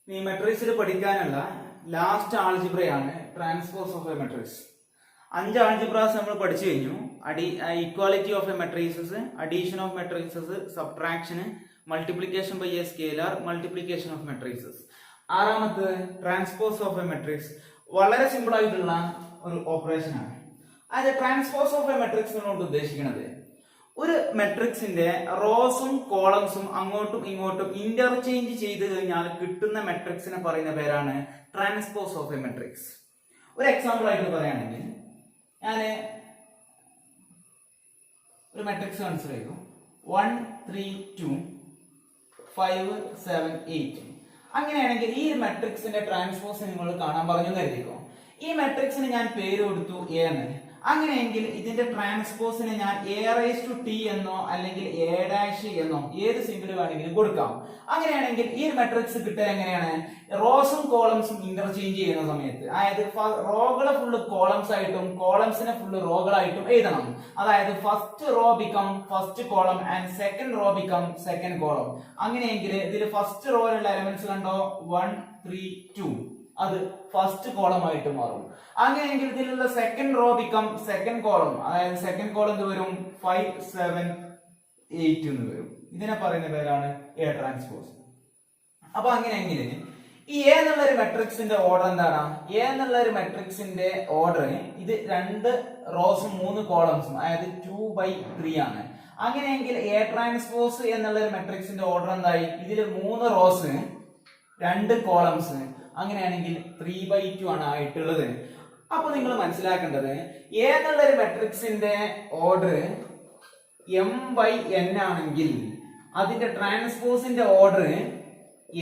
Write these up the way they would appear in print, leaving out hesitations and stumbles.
ഈ മെട്രിക്സിൽ പഠിക്കാനുള്ള ലാസ്റ്റ് ആൾജിബ്രയാണ് transpose of a matrix. 5 algebras നമ്മൾ പഠിച്ചു കഴിഞ്ഞു. Equality of a matrices, addition of matrices, subtraction, multiplication by a scalar, multiplication of matrices. 6ാമത് ട്രാൻസ്പോസ് ഓഫ് എ മെട്രിക്സ്. വളരെ സിമ്പിൾ ആയിട്ടുള്ള ഒരു ഓപ്പറേഷൻ ആണ്. അത് ട്രാൻസ്പോസ് ഓഫ് എ മെട്രിക്സ് എന്നുകൊണ്ട് ഉദ്ദേശിക്കുന്നത് ഒരു മെട്രിക്സിന്റെ റോസും കോളംസും അങ്ങോട്ടും ഇങ്ങോട്ടും ഇന്റർചേഞ്ച് ചെയ്ത് കഴിഞ്ഞാൽ കിട്ടുന്ന മെട്രിക്സിനെ പറയുന്ന പേരാണ് ട്രാൻസ്പോസ് ഓഫ് എ മെട്രിക്സ്. ഒരു എക്സാമ്പിൾ ആയിട്ട് പറയുകയാണെങ്കിൽ ഞാൻ ഒരു മെട്രിക്സ് കൺസിഡർ ചെയ്തു 1 3 2 5 7 8. അങ്ങനെയാണെങ്കിൽ ഈ മെട്രിക്സിന്റെ ട്രാൻസ്പോസ് നിങ്ങൾ കാണാൻ പറഞ്ഞു കരുതിക്കോ. ഈ മെട്രിക്സിന് ഞാൻ പേര് കൊടുത്തു എ എന്ന്. അങ്ങനെയെങ്കിൽ ഇതിന്റെ ട്രാൻസ്പോസിന് ഞാൻ a⁻t എന്നോ അല്ലെങ്കിൽ a' എന്നോ ഏത് സിമ്പിൾ വേണമെങ്കിലും കൊടുക്കാം. അങ്ങനെയാണെങ്കിൽ ഈ മെട്രിക്സ് കിട്ടുക എങ്ങനെയാണ്? റോസും കോളംസും ഇന്റർചേഞ്ച് ചെയ്യുന്ന സമയത്ത്, അതായത് റോകളെ ഫുള്ള് കോളംസ് ആയിട്ടും കോളംസിനെ ഫുള്ള് റോകളായിട്ടും എഴുതണം. അതായത് first row become first column and second row become second column. അങ്ങനെയെങ്കിൽ ഇതിൽ ഫസ്റ്റ് റോയിലുള്ള എലമെന്റ്സ് കണ്ടോ 1 3 2, അത് ഫസ്റ്റ് കോളം ആയിട്ട് മാറും. അങ്ങനെയെങ്കിൽ ഇതിലുള്ള second row become second column, അതായത് സെക്കൻഡ് കോളം എന്ത് വരും 5 7 8 എന്ന് വരും. ഇതിനെ പറയുന്ന പേരാണ് എ ട്രാൻസ്പോസ്. അപ്പൊ അങ്ങനെയെങ്കിൽ ഈ എ എന്നുള്ള ഒരു മെട്രിക്സിന്റെ ഓർഡർ എന്താണ്? എ എന്നുള്ള ഒരു മെട്രിക്സിന്റെ ഓർഡർ ഇത് 2 റോസും 3 കോളംസും, അതായത് 2/3 ആണ്. അങ്ങനെയെങ്കിൽ എ ട്രാൻസ്പോസ് എന്നുള്ള ഒരു മെട്രിക്സിന്റെ ഓർഡർ എന്തായി? ഇതിൽ 3 റോസ് 2 കോളംസ്, അങ്ങനെയാണെങ്കിൽ 3/2 ആണ് ആയിട്ടുള്ളത്. അപ്പൊ നിങ്ങൾ മനസ്സിലാക്കേണ്ടത് എ എന്നുള്ള ഒരു മെട്രിക്സിന്റെ ഓർഡർ m/n ആണെങ്കിൽ അതിന്റെ ട്രാൻസ്പോസിന്റെ ഓർഡർ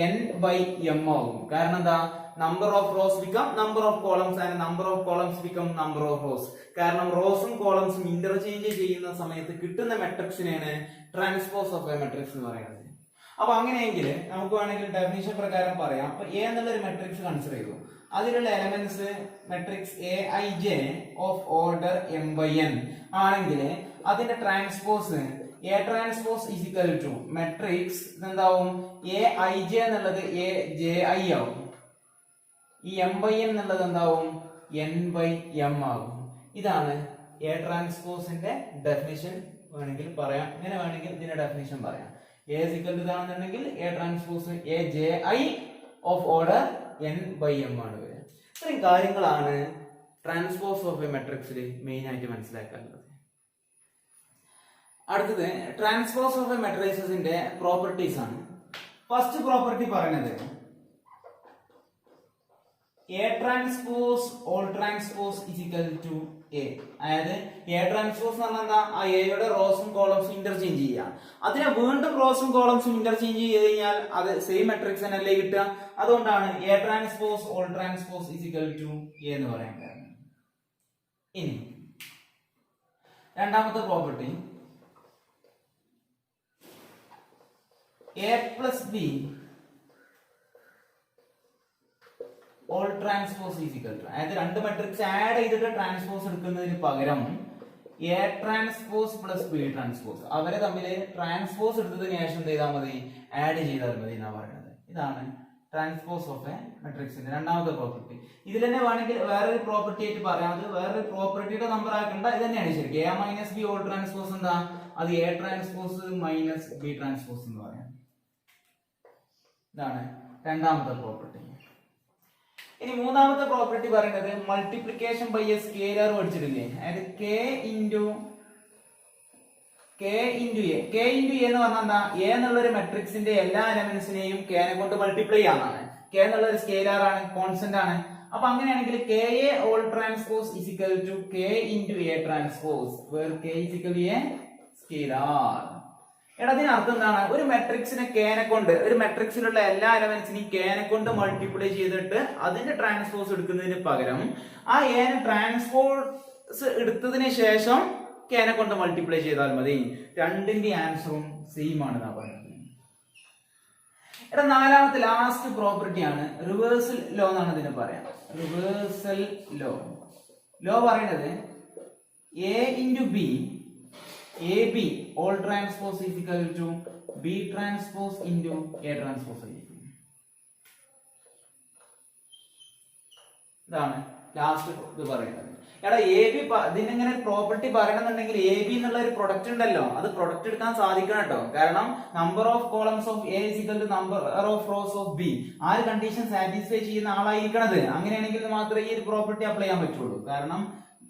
n/m ആവും. കാരണം എന്താ? Number of rose become number of columns and number of columns become number of rose. കാരണം റോസും കോളംസും ഇന്റർചേഞ്ച് ചെയ്യുന്ന സമയത്ത് കിട്ടുന്ന മെട്രിക്സിനെയാണ് ട്രാൻസ്പോസ് ഓഫ് എ മെട്രിക്സ് എന്ന് പറയുന്നത്. അപ്പൊ അങ്ങനെയെങ്കിൽ നമുക്ക് വേണമെങ്കിൽ ഡെഫിനിഷൻ പ്രകാരം പറയാം. അപ്പൊ എ എന്നുള്ള ഒരു മെട്രിക്സ് കൺസിഡർ ചെയ്തു. അതിലുള്ള elements matrix aij of order m/n ആണെങ്കിൽ അതിന്റെ transpose A transpose is equal to matrix എന്താവും? aij എന്നുള്ളത് aji ആവും. ഈ m/n എന്നുള്ളത് എന്താവും? n/m ആവും. ഇതാണ് എ ട്രാൻസ്പോസിന്റെ ഡെഫിനിഷൻ. വേണമെങ്കിൽ പറയാം, ഇങ്ങനെ വേണമെങ്കിൽ ഇതിന്റെ ഡെഫിനിഷൻ പറയാം. A is equal to ഇതാണെന്നുണ്ടെങ്കിൽ A transpose aji of order n/m ആണ് വരിക. ഇത്രയും കാര്യങ്ങളാണ് ട്രാൻസ്പോസ് ഓഫ് എ മെട്രിക്സിൽ മെയിൻ ആയിട്ട് മനസ്സിലാക്കാനുള്ളത്. അടുത്തത് ട്രാൻസ്പോസ് ഓഫ് എ മെട്രിക്സിന്റെ പ്രോപ്പർട്ടീസ് ആണ്. ഫസ്റ്റ് പ്രോപ്പർട്ടി പറയുന്നത് A transpose whole transpose is equal to A. അതായത് എ ട്രാൻസ്പോസ് എന്ന് പറഞ്ഞാൽ എന്താ? ആ എയുടെ റോസും കോളംസും ഇന്റർചേഞ്ച് ചെയ്യുക. അതിനെ വീണ്ടും റോസും കോളംസും ഇന്റർചേഞ്ച് ചെയ്ത് കഴിഞ്ഞാൽ അത് സെയിം മെട്രിക്സ് തന്നെയല്ലേ കിട്ടുക. അതുകൊണ്ടാണ് A transpose whole transpose is equal to A എന്ന് പറയാൻ കാരണം. ഇനി രണ്ടാമത്തെ property A plus B whole transpose is equal to, അതായത് 2 മെട്രിക്സ് ആഡ് ചെയ്തിട്ട് ട്രാൻസ്പോസ് എടുക്കുന്നതിന് പകരം A transpose plus B transpose അവരെ തമ്മിൽ ട്രാൻസ്പോസ് എടുത്തതിന് ശേഷം എന്ത് ചെയ്താൽ മതി? ആഡ് ചെയ്താൽ മതി എന്നാണ് പറയുന്നത്. ഇതാണ് ട്രാൻസ്പോസ് ഓഫ് എ മെട്രിക്സിന്റെ രണ്ടാമത്തെ പ്രോപ്പർട്ടി. ഇതിൽ തന്നെ വേണമെങ്കിൽ വേറൊരു പ്രോപ്പർട്ടി ആയിട്ട് പറയാം. അത് വേറൊരു പ്രോപ്പർട്ടിയുടെ നമ്പർ ആക്കേണ്ട, ഇത് തന്നെയാണ് ശരിക്കും. A minus B whole transpose എന്താ? അത് A transpose minus B transpose എന്ന് പറയാം. ഇതാണ് രണ്ടാമത്തെ പ്രോപ്പർട്ടി. ഇനി മൂന്നാമത്തെ പ്രോപ്പർട്ടി പറയുന്നത് മൾട്ടിപ്ലിക്കേഷൻ ബൈ എ സ്കേലാർ പഠിച്ചിട്ടില്ലേ? അതായത് k ഇൻറ്റു എ എന്ന് പറഞ്ഞാൽ എന്താ? എ എന്നുള്ള ഒരു മെട്രിക്സിന്റെ എല്ലാ എലമെന്റ്സിനെയും k നെ കൊണ്ട് മൾട്ടിപ്ലൈ ചെയ്യാനാണ്. k എന്നുള്ള ഒരു സ്കേലാർ ആണ്, കോൺസ്റ്റന്റ് ആണ്. അപ്പൊ അങ്ങനെയാണെങ്കിൽ ka whole transpose is equal to k into A transpose where k is equal to a scalar. എടാ അതിനർത്ഥം എന്താണ്? ഒരു മെട്രിക്സിനെ k നെ കൊണ്ട്, ഒരു മെട്രിക്സിലുള്ള എല്ലാ എലമെന്റ്സിനെയും k നെ കൊണ്ട് മൾട്ടിപ്ലൈ ചെയ്തിട്ട് അതിന്റെ ട്രാൻസ്പോസ് എടുക്കുന്നതിന് പകരം ആ a നെ ട്രാൻസ്പോസ് എടുത്തതിന് ശേഷം k നെ കൊണ്ട് മൾട്ടിപ്ലൈ ചെയ്താൽ മതി. രണ്ടിന്റെ ആൻസറും സെയിം ആണ് എന്നാ പറയുന്നത്. എടാ നാലാമത്തെ ലാസ്റ്റ് പ്രോപ്പർട്ടി ആണ് റിവേഴ്സൽ ലോ എന്നാണ് ഇതിനെ പറയാം. റിവേഴ്സൽ ലോ പറയുന്നത് a into B AB all transpose is equal to B transpose into A transpose. ഇതാണ് ലാസ്റ്റ് ഇത് പറയുന്നത്. എടാ എ ബി ഇതിനിങ്ങനെ പ്രോപ്പർട്ടി പറയണമെന്നുണ്ടെങ്കിൽ എ ബി എന്നുള്ള ഒരു പ്രൊഡക്റ്റ് ഉണ്ടല്ലോ, അത് പ്രൊഡക്റ്റ് എടുക്കാൻ സാധിക്കണം കേട്ടോ. കാരണം number of columns of A is equal to number of rows of B, ആ ഒരു കണ്ടീഷൻ സാറ്റിസ്ഫൈ ചെയ്യുന്ന ആളായിരിക്കണത്. അങ്ങനെയാണെങ്കിൽ മാത്രമേ ഈ ഒരു പ്രോപ്പർട്ടി അപ്ലൈ ചെയ്യാൻ പറ്റുള്ളൂ. കാരണം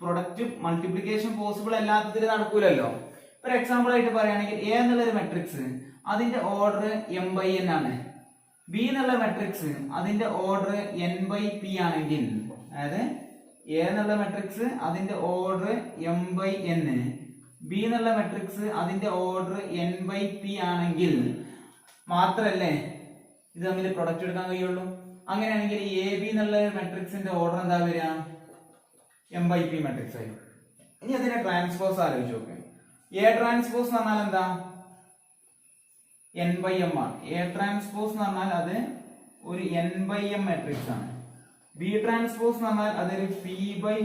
പ്രൊഡക്റ്റ് മൾട്ടിപ്ലിക്കേഷൻ പോസിബിൾ അല്ലാത്തതിൽ നടക്കൂലല്ലോ. ഒരു എക്സാമ്പിൾ ആയിട്ട് പറയുകയാണെങ്കിൽ എ എന്നുള്ള ഒരു മെട്രിക്സ് അതിന്റെ ഓർഡർ എം ബൈ എൻ ആണ്. ബി എന്നുള്ള മെട്രിക്സ് അതിന്റെ ഓർഡർ എൻ ബൈ പി ആണെങ്കിൽ, അതായത് എ എന്നുള്ള മെട്രിക്സ് അതിന്റെ order M by N, B എന്നുള്ള മെട്രിക്സ് അതിന്റെ ഓർഡർ എൻ ബൈ പി ആണെങ്കിൽ മാത്രല്ലേ ഇത് തമ്മിൽ പ്രൊഡക്റ്റ് എടുക്കാൻ കഴിയുള്ളൂ. അങ്ങനെയാണെങ്കിൽ എ ബി എന്നുള്ള മെട്രിക്സിന്റെ ഓർഡർ എന്താ വരിക? എം ബൈ പി മെട്രിക്സ് ആയി. ഇനി അതിന്റെ ട്രാൻസ്പോസ് ആലോചിച്ച് നോക്ക്. എ ട്രാൻസ്പോസ് എന്ന് പറഞ്ഞാൽ എന്താ? എൻ ബൈ എം ആണ്. എ ട്രാൻസ്പോസ് എന്ന് പറഞ്ഞാൽ അത് ഒരു എൻ ബൈ എം മെട്രിക്സ് ആണ്. ബി ട്രാൻസ്പോസ് എന്ന് പറഞ്ഞാൽ അതൊരു പി ബൈ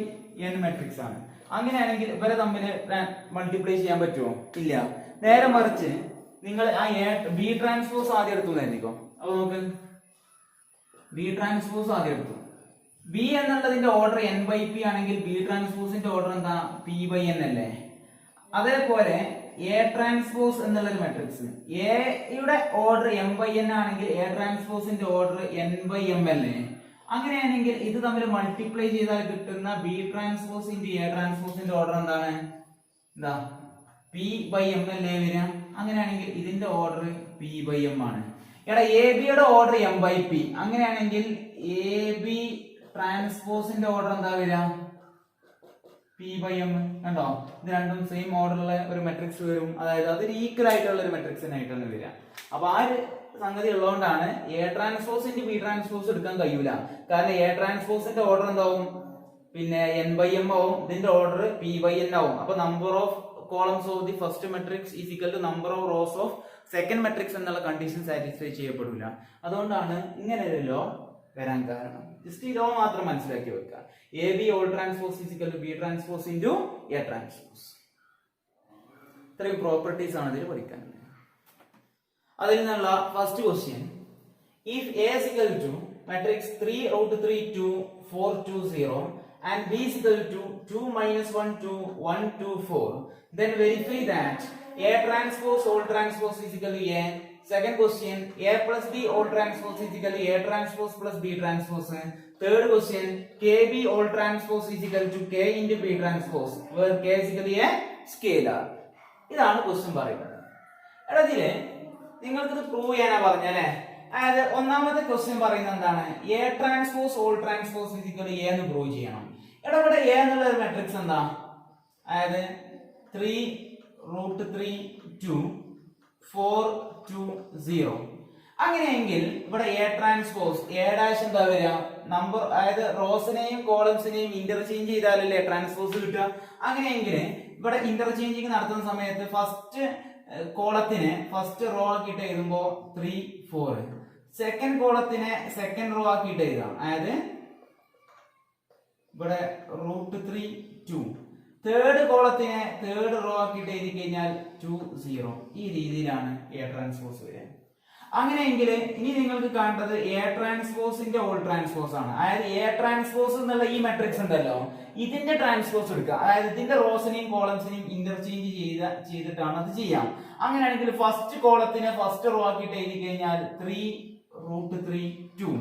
എൻ മെട്രിക്സ് ആണ്. അങ്ങനെയാണെങ്കിൽ ഇവരെ തമ്മിൽ മൾട്ടിപ്ലൈ ചെയ്യാൻ പറ്റുമോ? ഇല്ല. നേരെ മറിച്ച് നിങ്ങൾ ആ ബി ട്രാൻസ്പോസ് ആദ്യം എടുത്തു എന്നായിരിക്കും. അപ്പൊ നോക്ക്, ബി ട്രാൻസ്പോസ് ആദ്യം എടുത്തു. ബി എന്നുള്ളതിന്റെ ഓർഡർ എൻ ബൈ പി ആണെങ്കിൽ ബി ട്രാൻസ്പോസിന്റെ ഓർഡർ എന്താ? പി ബൈ എൻ അല്ലേ? അതേപോലെ എ ട്രാൻസ്പോസ് എന്നുള്ളൊരു മെട്രിക്സ് എയുടെ ഓർഡർ എം ബൈ എൻ ആണെങ്കിൽ എ ട്രാൻസ്പോസിന്റെ ഓർഡർ എൻ ബൈ എം അല്ലേ? അങ്ങനെയാണെങ്കിൽ ഇത് തമ്മിൽ മൾട്ടിപ്ലൈ ചെയ്താൽ കിട്ടുന്ന ബി ട്രാൻസ്പോസ് ഇൻറ്റു എ ട്രാൻസ്പോസിന്റെ ഓർഡർ എന്താണ്? എന്താ? പി ബൈ എം അല്ലേ വരിക? അങ്ങനെയാണെങ്കിൽ ഇതിന്റെ ഓർഡർ പി ബൈ എം ആണ്. എടാ എ ബിയുടെ ഓർഡർ എം ബൈ പി, അങ്ങനെയാണെങ്കിൽ എ ബി ട്രാൻസ്പോസിന്റെ ഓർഡർ എന്താ വരിക? P by M. കണ്ടോ, ഇത് രണ്ടും സെയിം ഓർഡറുള്ള ഒരു മെട്രിക്സ് വരും. അതായത് അതൊരു ഈക്വൽ ആയിട്ടുള്ള ഒരു മെട്രിക്സിനായിട്ടാണ് വരിക. അപ്പൊ ആ ഒരു സംഗതി ഉള്ളതുകൊണ്ടാണ് A transpose into B transpose എടുക്കാൻ കഴിയൂല. കാരണം എ ട്രാൻസ്പോസിന്റെ ഓർഡർ എന്താവും? പിന്നെ എൻ ബൈ എം ആവും, ഇതിന്റെ ഓർഡർ പി ബൈ എൻ ആവും. അപ്പൊ number of columns of the first matrix is equal to number of rows of second matrix എന്നുള്ള കണ്ടീഷൻ സാറ്റിസ്ഫൈ ചെയ്യപ്പെടില്ല. അതുകൊണ്ടാണ് ഇങ്ങനെ ഒരു ലോ വരാൻ കാരണം. ജസ്റ്റ് ഈ ലോ മാത്രം മനസ്സിലാക്കി വെക്കുക. A B whole transpose is equal to B transpose into A transpose. ഇത്രയും പ്രോപ്പർട്ടീസ് ആണ് ഇതിൽ പഠിക്കാനുള്ളത്. അതിൽ നിന്നുള്ള first question, if A is equal to matrix 3 root 3 2 4 2 0 and b is equal to 2 minus 1 2 1 2 4, then verify that a transpose all transpose is equal to a. Second question, a plus b all transpose is equal to a transpose plus b transpose. Third question, kb all transpose is equal to k into b transpose, where k is equal to a scalar. ഇതാണ് question പറയുന്നത്. എടാ ഇതില് നിങ്ങൾക്കിത് prove ചെയ്യാനാ പറഞ്ഞല്ലേ. അതായത് ഒന്നാമത്തെ question പറയുന്നത് എന്താണ്? A transpose whole transpose is equal to A എന്ന് പ്രൂവ് ചെയ്യണം. എടാ ഇവിടെ എ എന്നുള്ള ഒരു മെട്രിക്സ് എന്താ? അതായത് 3 root 3 2 4 2 0. അങ്ങനെയെങ്കിൽ ഇവിടെ എ ട്രാൻസ്പോസ് എ ഡാഷ് എന്താ വരിക? നമ്പർ, അതായത് റോസിനെയും കോളംസിനെയും ഇന്റർചേഞ്ച് ചെയ്താലല്ലേ ട്രാൻസ്പോസ് കിട്ടുക. അങ്ങനെയെങ്കിൽ ഇവിടെ ഇന്റർചേഞ്ചിങ് നടത്തുന്ന സമയത്ത് ഫസ്റ്റ് കോളത്തിനെ ഫസ്റ്റ് റോ ആക്കിയിട്ട് എഴുതുമ്പോ 3 4, സെക്കൻഡ് കോളത്തിനെ സെക്കൻഡ് റോ ആക്കിയിട്ട് എഴുതാം. അതായത് ഇവിടെ റൂട്ട് 3 2, തേർഡ് കോളത്തിനെ തേർഡ് റോ ആക്കിയിട്ട് എഴുതി കഴിഞ്ഞാൽ 2 0. ഈ രീതിയിലാണ് എ ട്രാൻസ്പോസ് വരിക. അങ്ങനെയെങ്കിൽ ഇനി നിങ്ങൾക്ക് കാണേണ്ടത് എ ട്രാൻസ്പോസിന്റെ ഓൾ ട്രാൻസ്പോസ് ആണ്. അതായത് എ ട്രാൻസ്പോസ് എന്നുള്ള ഈ മെട്രിക്സ് ഉണ്ടല്ലോ, ഇതിന്റെ ട്രാൻസ്പോസ് എടുക്കുക. അതായത് ഇതിന്റെ റോസിനെയും കോളംസിനെയും ഇന്റർചേഞ്ച് ചെയ്തിട്ടാണ് അത് ചെയ്യാം. അങ്ങനെയാണെങ്കിൽ ഫസ്റ്റ് കോളത്തിനെ ഫസ്റ്റ് റോ ആക്കിയിട്ട് എഴുതി കഴിഞ്ഞാൽ 3 root 3 2,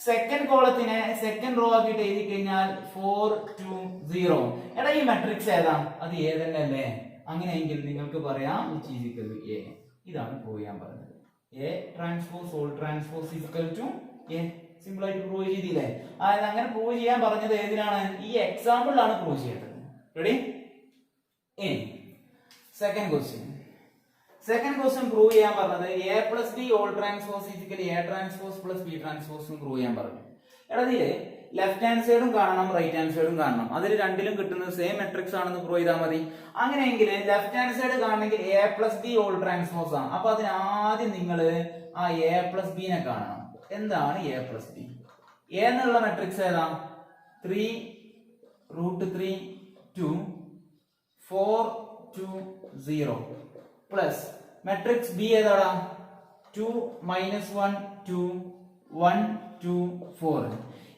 സെക്കൻഡ് കോളത്തിനെ സെക്കൻഡ് റോ ആക്കിയിട്ട് എഴുതി കഴിഞ്ഞാൽ 4 2 0. എടാ ഈ മെട്രിക്സ് ഏതാ? അത് എ തന്നെ അല്ലേ? അങ്ങനെയെങ്കിൽ നിങ്ങൾക്ക് പറയാം which is equal to a. ഇതാണ് പ്രൂവ് ചെയ്യാൻ പറഞ്ഞത്. A transpose whole transpose is equal to A. Simple ആയിട്ട് പ്രൂവ് ചെയ്തില്ലേ? അതായത് അങ്ങനെ പ്രൂവ് ചെയ്യാൻ പറഞ്ഞത് ഏതിനാണ്? ഈ എക്സാമ്പിളിലാണ് പ്രൂവ് ചെയ്യേണ്ടത്. Ready? Second question. Second question prove ചെയ്യാൻ പറഞ്ഞത് A plus B whole transpose is equal A transpose plus B transpose prove ചെയ്യാൻ പറഞ്ഞു. എടാ ഇതില് ലെഫ്റ്റ് ഹാൻഡ് സൈഡും കാണണം, റൈറ്റ് ഹാൻഡ് സൈഡും കാണണം. അതിൽ രണ്ടിലും കിട്ടുന്നത് സെയിം മെട്രിക്സ് ആണെന്ന് പ്രൂവ് ചെയ്താൽ മതി. അങ്ങനെയെങ്കിൽ ലെഫ്റ്റ് ഹാൻഡ് സൈഡ് കാണണമെങ്കിൽ A plus B whole transpose ആണ്. അപ്പൊ അതിന് ആദ്യം നിങ്ങൾ ആ എ പ്ലസ് ബിനെ കാണണം. എന്താണ് എ പ്ലസ് ബി? എ എന്നുള്ള മെട്രിക്സ് ഏതാ? 3 root 3 2 4 2 0 പ്ലസ് മെട്രിക്സ് ബി ഏതാടാ? 2 minus 1 2 1 2 4.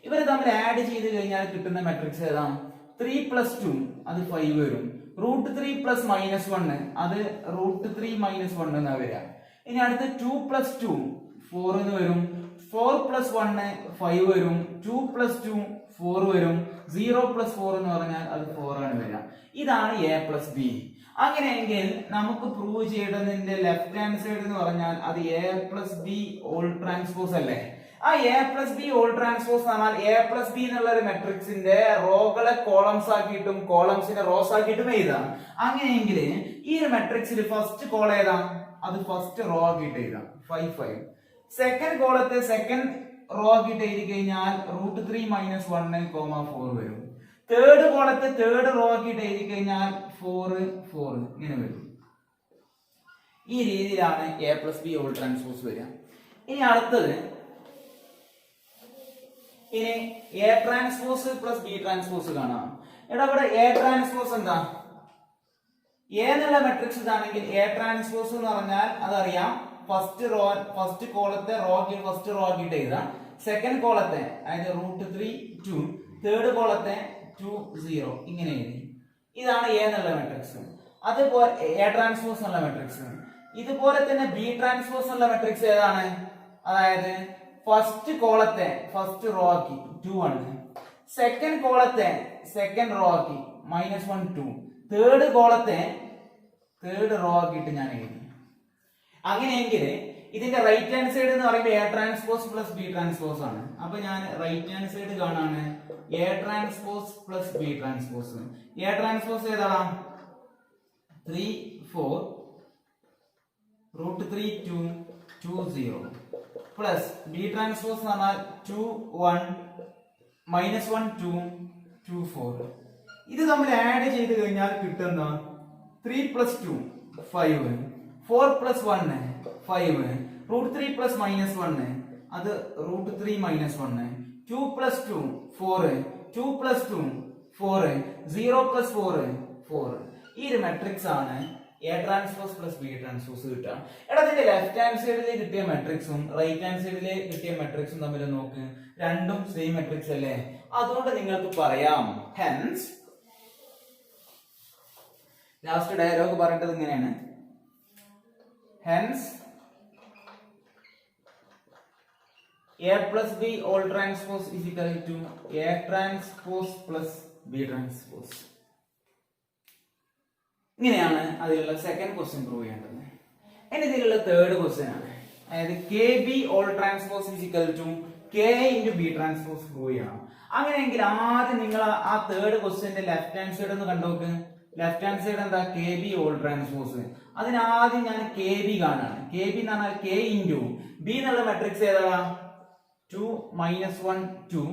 ഇവർ തമ്മിൽ ആഡ് ചെയ്ത് കഴിഞ്ഞാൽ കിട്ടുന്ന മെട്രിക്സ് ഏതാണ്? 3 + 2 അത് 5 വരും. √3 + -1 അത് √3 - 1 എന്നാ വരിക. ഇനി അടുത്ത് 2 + 2 4 എന്ന് വരും. 4 + 1 5 വരും. 2 + 2 4 വരും. 0 + 4 എന്ന് പറഞ്ഞാൽ അത് 4 ആണ് വരിക. ഇതാണ് a + b. അങ്ങനെയെങ്കിൽ നമുക്ക് പ്രൂവ് ചെയ്യേണ്ടതിന്റെ ലെഫ്റ്റ് ഹാൻഡ് സൈഡ് എന്ന് പറഞ്ഞാൽ അത് a + b ഓൾ ട്രാൻസ്പോസ് അല്ലേ? ആ a + b ഓൾ ട്രാൻസ്പോസ് എന്ന് പറഞ്ഞാൽ a + b എന്നുള്ള ഒരു മെട്രിക്സിന്റെ റോകളെ കോളംസ് ആക്കിയിട്ടും കോളംസിനെ റോസ് ആക്കിയിട്ടും എഴുതാം. അങ്ങനെയെങ്കിൽ ഈ ഒരു മെട്രിക്സിൽ ഫസ്റ്റ് കോൾ ഏതാ? അത് ഫസ്റ്റ് റോ ആക്കിയിട്ട് എഴുതാം 5 5. സെക്കൻഡ് കോളത്തെ സെക്കൻഡ് റോ ആക്കിയിട്ട് എഴുതി കഴിഞ്ഞാൽ √3 - 1 4 വരും. തേർഡ് കോളത്തെ തേർഡ് റോ ആക്കിയിട്ട് എഴുതി കഴിഞ്ഞാൽ 4 4 ഇങ്ങനെ വരും. ഈ രീതിയിലാണ് a + b ഓൾ ട്രാൻസ്പോസ് വരിക. ഇനി അടുത്തത് ഇനി a ട്രാൻസ്പോസ് + b ട്രാൻസ്പോസ് കാണാം. എടാ ഇവിടെ a ട്രാൻസ്പോസ് എന്താ? a എന്നുള്ള മെട്രിക്സ് ഇതാണെങ്കിൽ a ട്രാൻസ്പോസ് എന്ന് പറഞ്ഞാൽ അതറിയാം ഫസ്റ്റ് കോളത്തെ ഫസ്റ്റ് റോ ആക്കിയിട്ട് എഴുതാം. സെക്കൻഡ് കോളത്തെ അതായത് √3 2 തേർഡ് കോളത്തെ 2 0 ഇങ്ങനെ എഴുതി. ഇതാണ് a എന്നുള്ള മെട്രിക്സ്. അതുപോലെ a ട്രാൻസ്പോസ് എന്നുള്ള മെട്രിക്സ്. ഇതുപോലെ തന്നെ b ട്രാൻസ്പോസ് എന്നുള്ള മെട്രിക്സ് ഏതാണ്? അതായത് ഫസ്റ്റ് കോളത്തെ ഫസ്റ്റ് റോ ആക്കി 2 1, സെക്കൻഡ് കോളത്തെ സെക്കൻഡ് റോ ആക്കി -1 2, തേർഡ് കോളത്തെ തേർഡ് റോ ആക്കിയിട്ട് ഞാൻ എഴുതി. അങ്ങനെയെങ്കിൽ ഇതിന്റെ റൈറ്റ് ഹാൻഡ് സൈഡ് എന്ന് പറയുമ്പോൾ a ട്രാൻസ്പോസ് + b ട്രാൻസ്പോസ് ആണ്. അപ്പൊ ഞാൻ റൈറ്റ് ഹാൻഡ് സൈഡ് കാണാണ് a transpose + b transpose. a transpose ഏതാണ്? 3 4 √3 2 2 0 പ്ലസ് b ട്രാൻസ്പോസ് എന്ന് പറഞ്ഞാൽ 2 1 -1 2 2 4. ഇത് തമ്മിൽ ആഡ് ചെയ്ത് കഴിഞ്ഞാൽ കിട്ടുന്ന 3 + 2 5 4 + 1 5 √3 + -1 അത് √3 - 1 2 + 2 4 2 + 2 4 0 + 4 4. ഈ ഒരു മെട്രിക്സ് ആണ് a ട്രാൻസ്പോസ് + b ട്രാൻസ്പോസ് കിട്ടുക. എടാ ഇതിന്റെ ലെഫ്റ്റ് ഹാൻഡ് സൈഡിൽ കിട്ടിയ മെട്രിക്സും റൈറ്റ് ഹാൻഡ് സൈഡിൽ കിട്ടിയ മെട്രിക്സും തമ്മിൽ നോക്ക്, രണ്ടും സെയിം മെട്രിക്സ് അല്ലേ? അതുകൊണ്ട് നിങ്ങൾക്ക് പറയാം ഹെൻസ് ലാസ്റ്റ് ഡയലോഗ് പറയേണ്ടത് ഇങ്ങനെയാണ്. Hence a + b all transpose is equal to a transpose + b transpose. ഇങ്ങനെയാണ് അതിലുള്ള സെക്കൻഡ് ക്വസ്റ്റ്യൻ പ്രൂവ് ചെയ്യേണ്ടത്. ഇനി ഇതിലുള്ള തേർഡ് ക്വസ്റ്റ്യൻ ആണ്. അതായത് kb all transpose is equal to k × b transpose prove ചെയ്യണം. അങ്ങനെയെങ്കിൽ ആദ്യം നിങ്ങൾ ആ തേർഡ് ക്വസ്റ്റ്യന്റെ ലെഫ്റ്റ് ഹാൻഡ് സൈഡ് ഒന്ന് കണ്ടോക്ക്. ലെഫ്റ്റ് ഹാൻഡ് സൈഡ് എന്താ? kb all transpose. അതിനാദ്യം ഞാൻ kb കാണാണ്. kb എന്ന് പറഞ്ഞാൽ k × b എന്നുള്ള മെട്രിക്സ് ഏതാ? 2 -1 2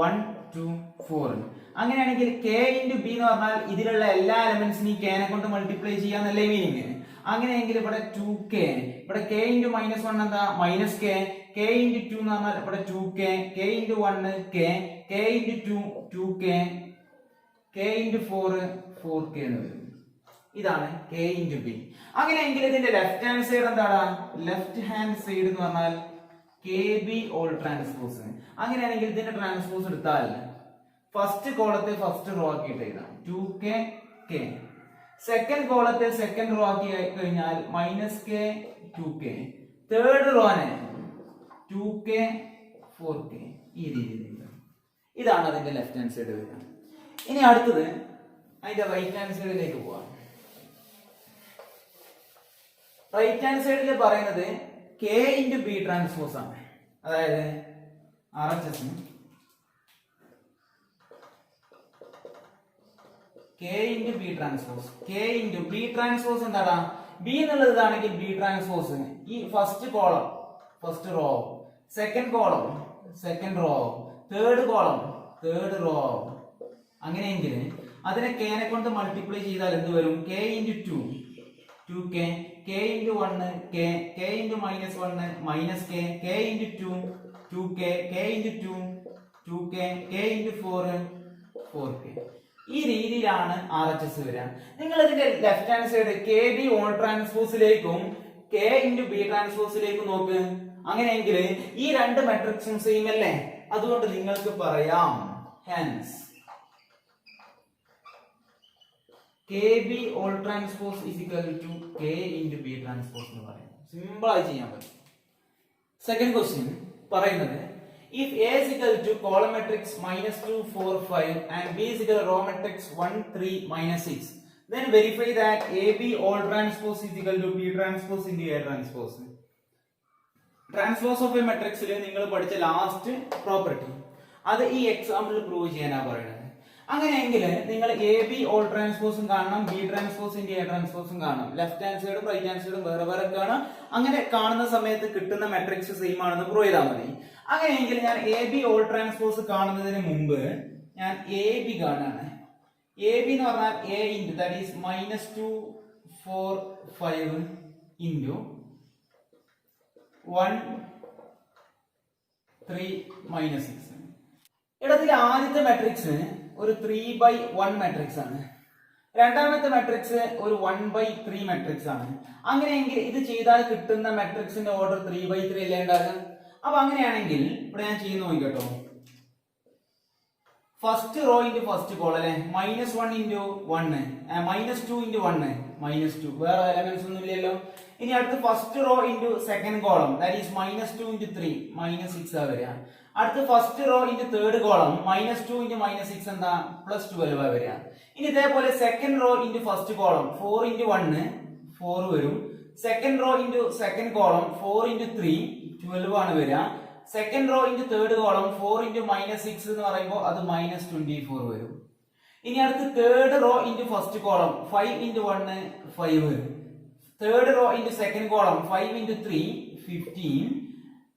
1 2 4. അങ്ങനെയാണെങ്കിൽ k × b എന്ന് പറഞ്ഞാൽ ഇതിലുള്ള എല്ലാ എലമെന്റ്സിനെയും k നെ കൊണ്ട് മൾട്ടിപ്ലൈ ചെയ്യാന്നല്ലേ മീനിങ്. അങ്ങനെയെങ്കിൽ ഇവിടെ 2k, ഇവിടെ k × -1 എന്താ? -k, k × 2 എന്ന് പറഞ്ഞാൽ ഇവിടെ 2k, k × 1 k, k × 2 2k, k × 4 4k എന്ന് വരും. ഇതാണ് k × b. അങ്ങനെയെങ്കിൽ ഇതിന്റെ ലെഫ്റ്റ് ഹാൻഡ് സൈഡ് എന്താണ്? ലെഫ്റ്റ് ഹാൻഡ് സൈഡ് എന്ന് പറഞ്ഞാൽ kb ഓൾ ട്രാൻസ്പോസ്. അങ്ങനെയാണെങ്കിൽ ഇതിന്റെ ട്രാൻസ്പോസ് എടുത്താൽ ഫസ്റ്റ് കോളത്തെ ഫസ്റ്റ് റോ ആക്കിയിട്ട് എഴുതാം 2k k. സെക്കൻഡ് കോളത്തെ സെക്കൻഡ് റോ ആക്കി കഴിഞ്ഞാൽ -k 2k. Third റോനെ 2k 4k. ഈ രീതിയിൽ എഴുതാം. ഇതാണ് അതിന്റെ ലെഫ്റ്റ് ഹാൻഡ് സൈഡ് വരിക. ഇനി അടുത്തത് അതിന്റെ റൈറ്റ് ഹാൻഡ് സൈഡിലേക്ക് പോവാം. റൈറ്റ് ഹാൻഡ് സൈഡിൽ പറയുന്നത് k × b ട്രാൻസ്പോസ് ആണ്. അതായത് RHS k × b transpose. k × b transpose എന്താടാ? b എന്നുള്ളത് ഇതാണെങ്കിൽ b ട്രാൻസ്പോസ് ഈ first column first row, second column second row, third column third row. അങ്ങനെയെങ്കിൽ അതിനെ k നെ കൊണ്ട് മൾട്ടിപ്ലൈ ചെയ്താൽ എന്ത് വരും? k × 2 2k, k × 1 k, k × -1 -k, k × 2 2k, k × 2 2k, k × 4 4k. ഈ രീതിയിലാണ് RHS വരിക. നിങ്ങൾ ഇതിന്റെ left hand side kb whole ട്രാൻസ്പോസിലേക്കും k × b ട്രാൻസ്പോസിലേക്കും നോക്ക്. അങ്ങനെയെങ്കിൽ ഈ രണ്ട് മെട്രിക്സും സെയിം അല്ലേ? അതുകൊണ്ട് നിങ്ങൾക്ക് പറയാം hence KB all transpose is equal to K into B transpose എന്ന് പറയാം. സിമ്പിൾ ആയി ചെയ്യാൻ പറ്റും. സെക്കൻഡ് ക്വസ്റ്റ്യൻ പറയുന്നത് if A is equal to column matrix -2 4 5 and B is equal to row matrix 1 3 -6, then verify that AB all transpose is equal to B transpose into A transpose. Transpose of A മെട്രിക്സിൽ നിങ്ങൾ പഠിച്ച last property അത് ഈ എക്സാമ്പിളിൽ prove ചെയ്യാനാ പറയുന്നത്. അങ്ങനെയെങ്കിൽ നിങ്ങൾ A B all ട്രാൻസ്പോസും കാണണം, ബി ട്രാൻസ്പോസിന്റെ എ ട്രാൻസ്പോസും കാണണം. ലെഫ്റ്റ് ഹാൻഡ് സൈഡും റൈറ്റ് ഹാൻഡ് സൈഡും വേറെ വേറെ കാണാം. അങ്ങനെ കാണുന്ന സമയത്ത് കിട്ടുന്ന മെട്രിക്സ് സെയിം ആണെന്ന് പ്രൂവ് ചെയ്താൽ മതി. അങ്ങനെയെങ്കിൽ ഞാൻ എ ബി ഓൾ ട്രാൻസ്പോസ് കാണുന്നതിന് മുമ്പ് ഞാൻ എ ബി കാണാണ്. എ ബി എന്ന് പറഞ്ഞാൽ A into that is -2 4 5 into 1 3 -6. ഇടത്തിൽ ആദ്യത്തെ മെട്രിക്സ് ഒരു 3/1 മെട്രിക്സ് ആണ്. രണ്ടാമത്തെ മെട്രിക്സ് ഒരു 1/3 മെട്രിക്സ് ആണ്. അങ്ങനെയെങ്കിൽ ഇത് ചെയ്താൽ കിട്ടുന്ന മെട്രിക്സിന്റെ ഓർഡർ 3/3 അല്ലേ ഉണ്ടാകുക? അപ്പൊ അങ്ങനെയാണെങ്കിൽ ഇവിടെ ഞാൻ ചെയ്യുന്ന നോക്കിട്ടോ. First row into first column അല്ലെ, -1 ഇൻറ്റു 1 -2 ഇൻറ്റു 1 -2 വേറെ എലമെന്റ്സ് ഒന്നും ഇല്ലല്ലോ. ഇനി അടുത്ത് first row into second column that is -2 into 3 -6 ആ വരിക. അടുത്ത് first row into third column -2 into -6 എന്താ +12 ആ വരിക. ഇനി ഇതേപോലെ second row into first column 4 into 1 4 വരും. Second rho into second column 4 into 3 12 ആണ് വരിക. Second rho into third column 4 into -6 എന്ന് പറയുമ്പോൾ അത് -24 വരും. ഇനി അടുത്ത് third row into first column 5 into 1 5 വരും. Third rho into second column 5 into 3 15.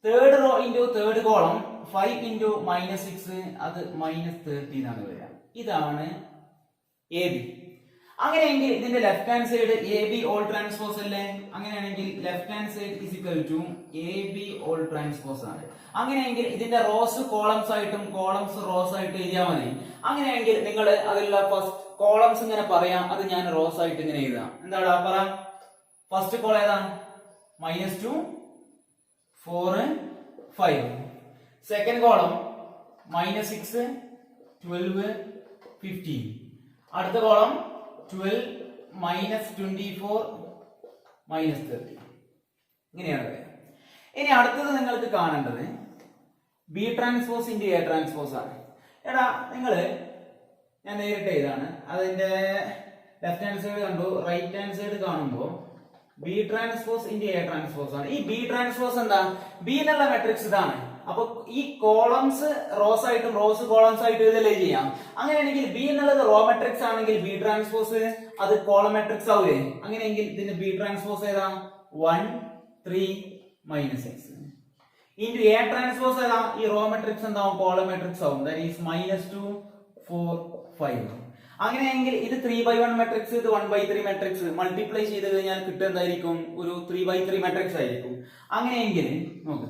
Third rho into third column 5 into -6 അത് -13 ആണ് വരിക. ഇതാണ് എ ബി. അങ്ങനെയെങ്കിൽ ഇതിന്റെ left hand side A B whole transpose അല്ലേ? അങ്ങനെയാണെങ്കിൽ left hand side is equal to A B whole transpose ആണ്. അങ്ങനെയെങ്കിൽ ഇതിന്റെ റോസ് കോളംസ് ആയിട്ടും കോളംസ് റോസ് ആയിട്ട് എഴുതിയാൽ മതി. അങ്ങനെയെങ്കിൽ നിങ്ങൾ അതിലുള്ള ഫസ്റ്റ് കോളംസ് ഇങ്ങനെ പറയാം, അത് ഞാൻ റോസ് ആയിട്ട് ഇങ്ങനെ എഴുതാം. എന്താടാ പറ? ഫസ്റ്റ് കോളം ഏതാ? -2 4 5. Second column -6 12 15. അടുത്ത കോളം 12 -24 -30. ഇങ്ങനെയാണ് വരിക. ഇനി അടുത്തത് നിങ്ങൾക്ക് കാണേണ്ടത് B transpose into A transpose ആണ്. എടാ ഞാൻ നേരിട്ട് എഴുതാണ്. അതിന്റെ ലെഫ്റ്റ് ഹാൻഡ് സൈഡ് കണ്ടു, റൈറ്റ് ഹാൻഡ് സൈഡ് കാണുമ്പോൾ B transpose into A transpose ആണ്. ഈ ബി ട്രാൻസ്പോസ് എന്താ? ബി എന്നുള്ള മെട്രിക്സ് ഇതാണ്. അപ്പൊ ഈ കോളംസ് റോസ് ആയിട്ടും റോസ് കോളംസ് ആയിട്ടും ഇതല്ലേ ചെയ്യാം. അങ്ങനെയാണെങ്കിൽ ബി എന്നുള്ളത് റോ മെട്രിക്സ് ആണെങ്കിൽ ബി ട്രാൻസ്പോസ് അത് കോളം മെട്രിക്സ് ആവൂലേ? അങ്ങനെയെങ്കിൽ ഇതിന്റെ ബി ട്രാൻസ്പോസ് ഏതാ? 1 3 -6 ഇൻറ്റു എ ട്രാൻസ്പോസ് ഏതാ? ഈ റോ മെട്രിക്സ് എന്താവും? കോളം മെട്രിക്സ് ആവും. That is -2 4 5. അങ്ങനെയെങ്കിൽ ഇത് 3/1 മെട്രിക്സ്, ഇത് 1/3 മെട്രിക്സ് മൾട്ടിപ്ലൈ ചെയ്ത് കഴിഞ്ഞാൽ കിട്ടുക എന്തായിരിക്കും? ഒരു 3/3 മെട്രിക്സ് ആയിരിക്കും. അങ്ങനെയെങ്കിൽ നോക്ക്,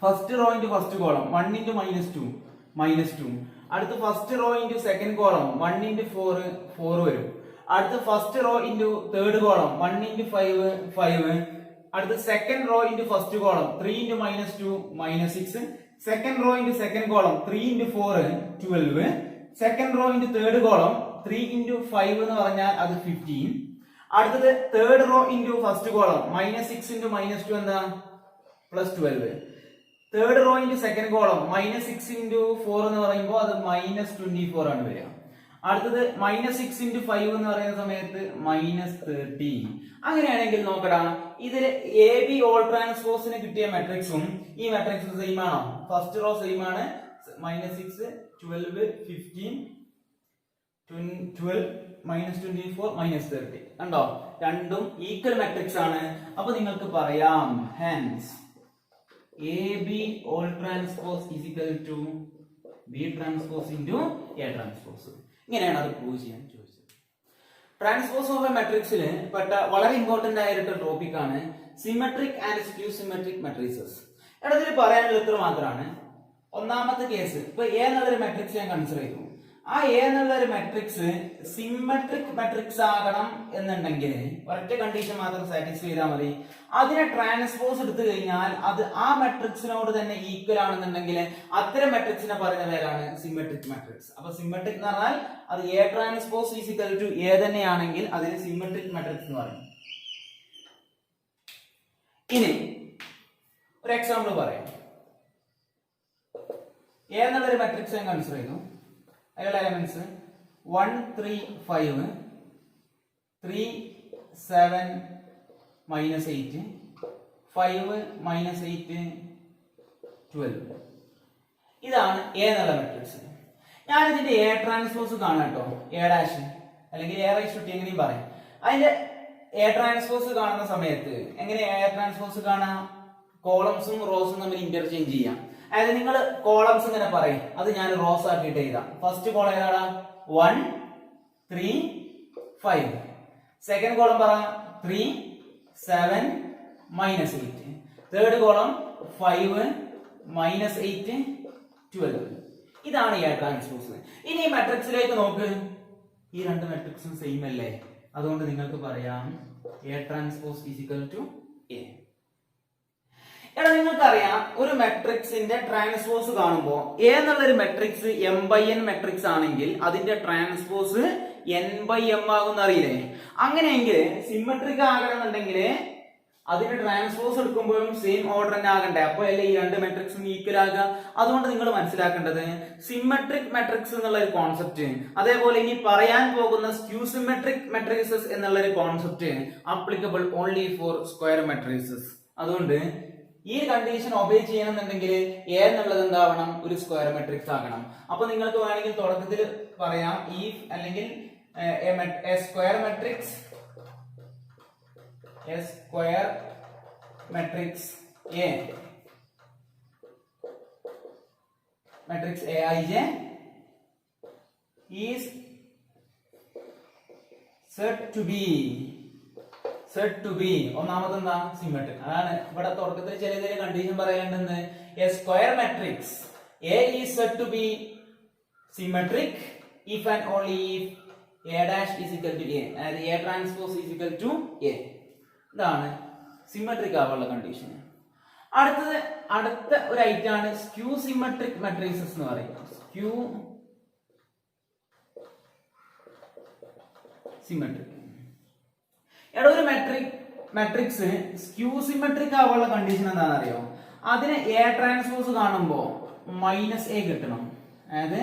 first row into first column 1 into -2 അടുത്ത് first row into second column 1 into 4 4 വരും. അടുത്ത് first row into third column 1 into 5 5. അടുത്ത് second row into first column 3 into -2 -6. Second rho into second column 3 into 4 12. Second rho into third column 3 into 5 എന്ന് പറഞ്ഞാൽ അത് 15. അടുത്തത് third row into first column -6 into -2 എന്താ? +12. Third rho into second column -6 into 4 എന്ന് പറയുമ്പോൾ അത് -24 ആണ് വരിക. അടുത്തത് -6 ഇൻറ്റു 5 എന്ന് പറയുന്ന സമയത്ത് -30. അങ്ങനെയാണെങ്കിൽ നോക്കടാ, ഇതിൽ എ ബി ഓൾ ട്രാൻസ്പോസിന് കിട്ടിയ മെട്രിക്സും ഈ മെട്രിക്സും സെയിം ആണോ? ഫസ്റ്റ് റോ സെയിം ആണ്. -6 12 15 12 -24 -30 കണ്ടോ? രണ്ടും ഈക്വൽ മെട്രിക്സ് ആണ്. അപ്പൊ നിങ്ങൾക്ക് പറയാം hence AB all transpose is equal to B transpose into A transpose. ഇങ്ങനെയാണ് അത് പ്രൂവ് ചെയ്യാൻ ചോദിച്ചത്. ട്രാൻസ്പോസ് ഓഫ് എ മെട്രിക്സിൽ പെട്ട വളരെ ഇമ്പോർട്ടന്റ് ആയിട്ട് ടോപ്പിക് ആണ് symmetric and skew symmetric matrixes. ഇതിൽ പറയാനുള്ള ഇത്ര മാത്രമാണ്. ഒന്നാമത്തെ കേസ്, ഇപ്പൊ എ എന്നുള്ളൊരു മെട്രിക്സ് ഞാൻ കൺസിഡർ ചെയ്തു. ആ എ എന്നുള്ള ഒരു മെട്രിക്സ് സിമെട്രിക് മെട്രിക്സ് ആകണം എന്നുണ്ടെങ്കിൽ ഒരൊറ്റ കണ്ടീഷൻ മാത്രം സാറ്റിസ്ഫൈ ചെയ്താൽ മതി. അതിനെ ട്രാൻസ്പോസ് എടുത്തു കഴിഞ്ഞാൽ അത് ആ മെട്രിക്സിനോട് തന്നെ ഈക്വൽ ആണെന്നുണ്ടെങ്കിൽ അത്തരം മെട്രിക്സിനെ പറയുന്ന പേരാണ് സിമെട്രിക് മെട്രിക്സ്. അപ്പൊ സിമെട്രിക് എന്ന് പറഞ്ഞാൽ അത് A transpose equal to A തന്നെയാണെങ്കിൽ അതിന് സിമെട്രിക് മെട്രിക്സ് എന്ന് പറയും. ഇനി ഒരു എക്സാമ്പിൾ പറയാം. എ എന്നുള്ളൊരു മെട്രിക്സ് ഞാൻ കൺസിഡർ ചെയ്തു. അതിലുള്ള എലമെന്റ്സ് 1 3 5 3 7 -8 5 -8 12. ഇതാണ് എ എന്നുള്ള മെട്രിക്സ്. ഞാൻ ഇതിന്റെ എ ട്രാൻസ്പോസ് കാണാം കേട്ടോ. എ ഡാഷ് അല്ലെങ്കിൽ എ റൈസ് ടു ടി എങ്ങനെയും പറയും. അതിന്റെ എ ട്രാൻസ്പോസ് കാണുന്ന സമയത്ത് എങ്ങനെ എ ട്രാൻസ്പോസ് കാണാം? കോളംസും റോസും തമ്മിൽ ഇന്റർചേഞ്ച് ചെയ്യാം. അതായത് നിങ്ങൾ കോളംസ് ഇങ്ങനെ പറയും, അത് ഞാൻ റോസ് ആക്കിയിട്ട് എഴുതാം. ഫസ്റ്റ് കോളം ഏതാണ്? 1 3 5. സെക്കൻഡ് കോളം പറ 3 7 -8. Third column 5 -8 12. ഇതാണ് എ ട്രാൻസ്പോസ്. ഇനി ഈ മെട്രിക്സിലേക്ക് നോക്ക്. ഈ രണ്ട് മെട്രിക്സും സെയിം അല്ലേ? അതുകൊണ്ട് നിങ്ങൾക്ക് പറയാം A transpose equal to A. എടാ നിങ്ങൾക്കറിയാം ഒരു മെട്രിക്സിന്റെ ട്രാൻസ്പോസ് കാണുമ്പോൾ എ എന്നുള്ള ഒരു മെട്രിക്സ് m/n മെട്രിക്സ് ആണെങ്കിൽ അതിന്റെ ട്രാൻസ്പോസ് n/m ആകുന്ന അറിയില്ലേ? അങ്ങനെയെങ്കിൽ സിമെട്രിക് ആകണമെന്നുണ്ടെങ്കിൽ അതിന്റെ ട്രാൻസ്പോസ് എടുക്കുമ്പോഴും സെയിം ഓർഡർ തന്നെ ആകണ്ടേ? അപ്പോൾ അല്ലേ ഈ രണ്ട് മെട്രിക്സും ഈക്വൽ ആകുക. അതുകൊണ്ട് നിങ്ങൾ മനസ്സിലാക്കേണ്ടത് സിമെട്രിക് മെട്രിക്സ് എന്നുള്ള ഒരു കോൺസെപ്റ്റ്, അതേപോലെ ഇനി പറയാൻ പോകുന്ന സ്ക്യൂ സിമെട്രിക് മെട്രിക്സസ് എന്നുള്ള ഒരു concept applicable only for square matrices. അതുകൊണ്ട് ഈ കണ്ടീഷൻ ഒബേ ചെയ്യണമെന്നുണ്ടെങ്കിൽ എ എന്നുള്ളത് എന്താവണം? ഒരു സ്ക്വയർ മെട്രിക്സ് ആകണം. അപ്പൊ നിങ്ങൾക്ക് വേണമെങ്കിൽ തുടക്കത്തിൽ പറയാം ഈ അല്ലെങ്കിൽ A square matrix A matrix Aij is said to be ഒന്നാമത് എന്താ? സിമെട്രിക്. അതാണ് ഇവിടെ തുടക്കത്തിൽ ചില കണ്ടീഷൻ പറയാനുണ്ടെന്ന്. A square matrix A is said to be symmetric if and only if a dash is equal to a, അതായത് a transpose is equal to a. ഇതാണ് symmetric ആവാനുള്ള കണ്ടീഷൻ. അടുത്ത ഒരു ഐറ്റം ആണ് സ്ക്യൂ സിമെട്രിക് മെട്രിക്സസ് എന്ന് പറയുന്നത്. Skew symmetric. എടാ ഒരു മെട്രിക്സ് സ്ക്യൂ സിമെട്രിക് ആവാനുള്ള കണ്ടീഷൻ എന്താണെന്ന് അറിയോ? അതിന് എ ട്രാൻസ്പോസ് കാണുമ്പോ -a കിട്ടണം. അതായത്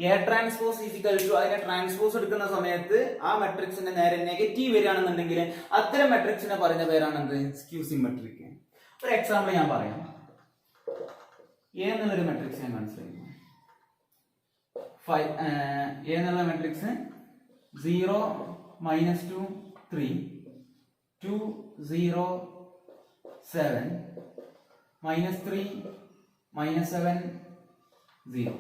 എ ട്രാൻസ്പോസ് ഈക്വൽ ടു അതിനെ ട്രാൻസ്പോസ് എടുക്കുന്ന സമയത്ത് ആ മെട്രിക്സിന്റെ നേരെ നെഗറ്റീവ് വരികയാണെന്നുണ്ടെങ്കിൽ അത്തരം മെട്രിക്സിനെ പറയുന്ന പേരാണ് എന്ത്? Skew symmetric. ഒരു എക്സാമ്പിൾ ഞാൻ പറയാം. എ എന്നുള്ളൊരു മെട്രിക്സ് ഞാൻ മനസ്സിലാക്കുന്നു. എ എന്നുള്ള മെട്രിക്സ് 0 -2 3 2 0 7 -3 -7 0.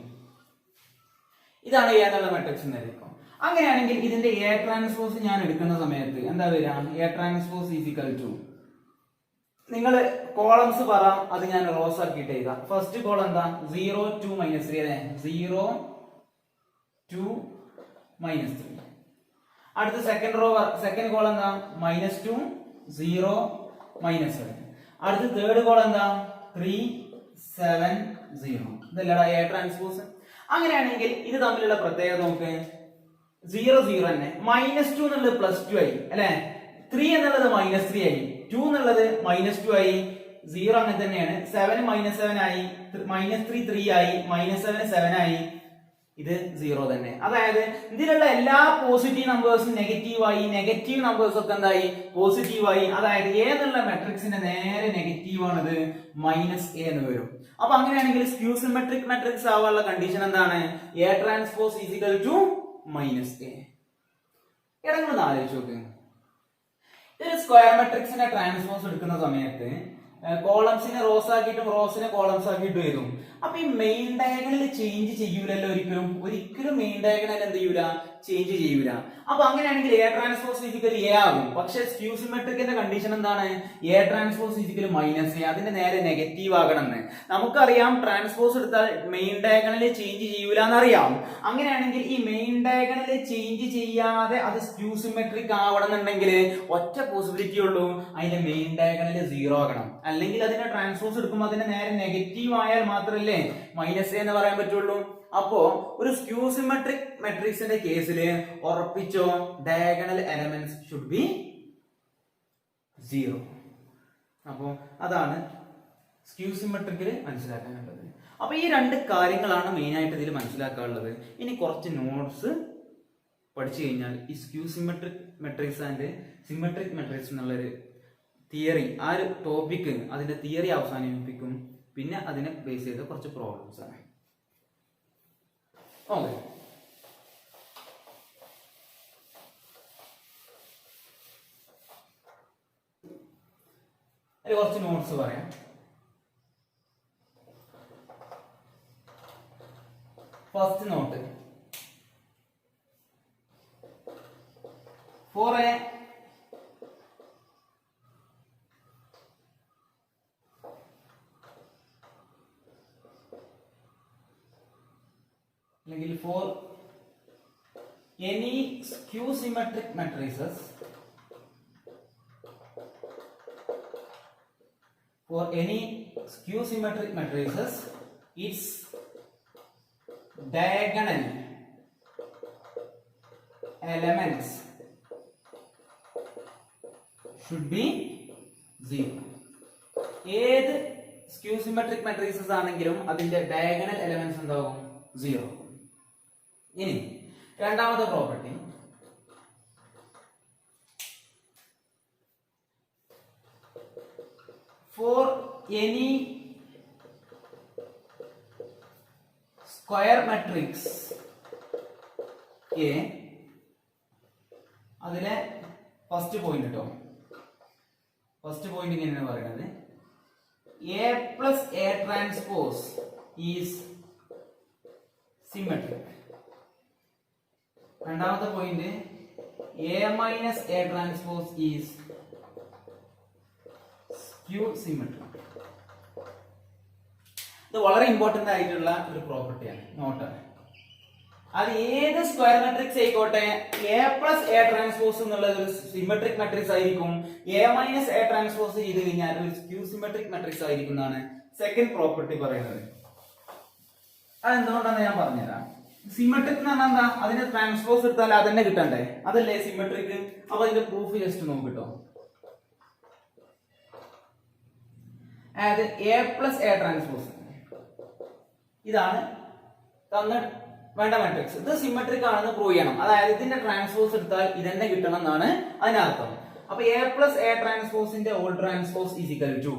ഇതാണ് എ എന്നുള്ള മെട്രിക്സ് എന്നായിരിക്കും. അങ്ങനെയാണെങ്കിൽ ഇതിന്റെ എ ട്രാൻസ്പോസ് ഞാൻ എടുക്കുന്ന സമയത്ത് എന്താ വരിക? എ ട്രാൻസ്പോസ് ഈക്വൽ ടു നിങ്ങൾ കോളംസ് പറ, അത് ഞാൻ റോസ് ആക്കിയിട്ട് എഴുതാം. ഫസ്റ്റ് കോളം എന്താ? 0 2 -3 അല്ലേ? 0 2 -3. അടുത്ത സെക്കൻഡ് കോളം എന്താ? -2 0 -7. അടുത്ത തേർഡ് കോളം എന്താ? 3 7 0. ഇതല്ലടാ എ ട്രാൻസ്പോസ്. അങ്ങനെയാണെങ്കിൽ ഇത് തമ്മിലുള്ള പ്രത്യേകത നോക്ക്. 0 0 തന്നെ. -2 എന്നുള്ളത് +2 ആയി അല്ലെ? 3 എന്നുള്ളത് -3 ആയി, 2 എന്നുള്ളത് -2 ആയി, 0 അങ്ങനെ തന്നെയാണ്. 7 -7 ആയി, -3 3 ആയി, -7 7 ആയി. ഇത് 0 തന്നെ. അതായത് ഇതിലുള്ള എല്ലാ പോസിറ്റീവ് നമ്പേഴ്സും നെഗറ്റീവ് ആയി, നെഗറ്റീവ് നമ്പേഴ്സ് ഒക്കെ എന്തായി? പോസിറ്റീവ് ആയി. അതായത് എ എന്നുള്ള മെട്രിക്സിന്റെ നേരെ നെഗറ്റീവ് ആണിത്, -a എന്ന് വരും. അപ്പൊ അങ്ങനെയാണെങ്കിൽ സ്ക്യൂ സിമെട്രിക് മെട്രിക്സ് ആവാനുള്ള കണ്ടീഷൻ എന്താണ്? A transpose equal to -a. ഇടങ്ങളൊന്ന് ആലോചിച്ച് നോക്ക്. ഇതൊരു സ്ക്വയർ മെട്രിക്സിന്റെ ട്രാൻസ്പോസ് എടുക്കുന്ന സമയത്ത് കോളംസിനെ റോസ് ആക്കിയിട്ടും റോസിനെ കോളംസ് ആക്കിയിട്ടും എഴുതും. അപ്പൊ ഈ മെയിൻ ഡയഗണൽ ചേഞ്ച് ചെയ്യൂലല്ലോ ഒരിക്കലും മെയിൻ ഡയഗണൽ എന്ത് ചെയ്യൂല, ചേഞ്ച് ചെയ്യൂല. അപ്പൊ അങ്ങനെയാണെങ്കിൽ എ ട്രാൻസ്പോസ് ഫിസിക്കലി എ ആകും. പക്ഷെ സ്ക്യൂ സിമെട്രിക്കിന്റെ കണ്ടീഷൻ എന്താണ്? A transpose physically minus A, അതിന്റെ നേരെ നെഗറ്റീവ് ആകണം എന്ന്. നമുക്കറിയാം ട്രാൻസ്പോസ് എടുത്താൽ മെയിൻ ഡയഗണൽ ചേഞ്ച് ചെയ്യൂല എന്നറിയാം. അങ്ങനെയാണെങ്കിൽ ഈ മെയിൻ ഡയഗണൽ ചേഞ്ച് ചെയ്യാതെ അത് സ്ക്യൂ സിമെട്രിക് ആവണം എന്നുണ്ടെങ്കിൽ ഒറ്റ പോസിബിലിറ്റി ഉള്ളൂ, അതിന്റെ മെയിൻ ഡയഗണൽ 0 ആകണം. അല്ലെങ്കിൽ അതിന്റെ ട്രാൻസ്പോസ് എടുക്കുമ്പോൾ അതിന്റെ നേരെ നെഗറ്റീവ് ആയാൽ മാത്രമല്ലേ മൈനസ് എ എന്ന് പറയാൻ പറ്റുള്ളൂ. അപ്പോ ഒരു സ്ക്യൂ സിമെട്രിക് മെട്രിക്സിന്റെ കേസിൽ ഉറപ്പിച്ചോ, ഡയഗണൽ എലമെന്റ്സ് ഷുഡ് ബി 0. അപ്പോ അതാണ് സ്ക്യൂ സിമെട്രിക്കിൽ മനസ്സിലാക്കാനുള്ളത്. അപ്പൊ ഈ രണ്ട് കാര്യങ്ങളാണ് മെയിൻ ആയിട്ട് ഇതിൽ മനസ്സിലാക്കാനുള്ളത്. ഇനി കുറച്ച് നോട്ട്സ് പഠിച്ചു കഴിഞ്ഞാൽ ഈ skew symmetric matrix and symmetric matrix എന്നുള്ളൊരു തിയറി, ആ ഒരു ടോപ്പിക് അതിന്റെ തിയറി അവസാനിപ്പിക്കും. പിന്നെ അതിനെ ബേസ് ചെയ്ത കുറച്ച് പ്രോബ്ലംസ് ആണ്. ഓക്കെ, അതിൽ കുറച്ച് നോട്ട്സ് പറയാം. ഫസ്റ്റ് നോട്ട്, ഫോർ എ അല്ലെങ്കിൽ for any skew symmetric matrices, its diagonal elements should be 0. ഏത് സ്ക്യൂ സിമെട്രിക് മെട്രിക്സസ് ആണെങ്കിലും അതിന്റെ ഡയഗണൽ എലമെന്റ്സ് എന്താകും? 0. ഇനി രണ്ടാമത്തെ property, for any square matrix A, അതിലെ ഫസ്റ്റ് പോയിന്റ് കേട്ടോ, ഫസ്റ്റ് പോയിന്റ് ഇങ്ങനെയാണ് പറയുന്നത്, A plus A transpose is symmetric. രണ്ടാമത്തെ point, A minus A transpose is skew symmetric. ഇത് വളരെ ഇമ്പോർട്ടന്റ് ആയിട്ടുള്ള ഒരു പ്രോപ്പർട്ടിയാണ്, നോട്ടാണ്. അത് ഏത് സ്ക്വയർ മെട്രിക്സ് ആയിക്കോട്ടെ, എ പ്ലസ് എ ട്രാൻസ്പോസ് എന്നുള്ളത് ഒരു സിമെട്രിക് മെട്രിക്സ് ആയിരിക്കും. എ മൈനസ് എ ട്രാൻസ്പോസ് ചെയ്ത് കഴിഞ്ഞാൽ ഒരു സ്ക്യൂ സിമെട്രിക് മെട്രിക്സ് ആയിരിക്കും എന്നാണ് സെക്കൻഡ് പ്രോപ്പർട്ടി പറയുന്നത്. അതെന്തുകൊണ്ടാണ് ഞാൻ പറഞ്ഞുതരാം. സിമെട്രിക് എന്ന് പറഞ്ഞാൽ എന്താ? അതിന്റെ ട്രാൻസ്പോസ് എടുത്താൽ അതന്നെ കിട്ടണ്ടേ, അതല്ലേ സിമെട്രിക്. അപ്പൊ അതിന്റെ പ്രൂഫ് ജസ്റ്റ് നോക്കിട്ടോ. അതായത് എ പ്ലസ് എ ട്രാൻസ്പോസ്, ഇതാണ് തന്ന വേണ്ട മെട്രിക്സ്. ഇത് സിമെട്രിക് ആണെന്ന് പ്രൂവ് ചെയ്യണം. അതായത് ഇതിന്റെ ട്രാൻസ്പോസ് എടുത്താൽ ഇതന്നെ കിട്ടണം എന്നാണ് അതിനർത്ഥം. അപ്പൊ എ പ്ലസ് എ ട്രാൻസ്പോസിന്റെ whole transpose is equal to,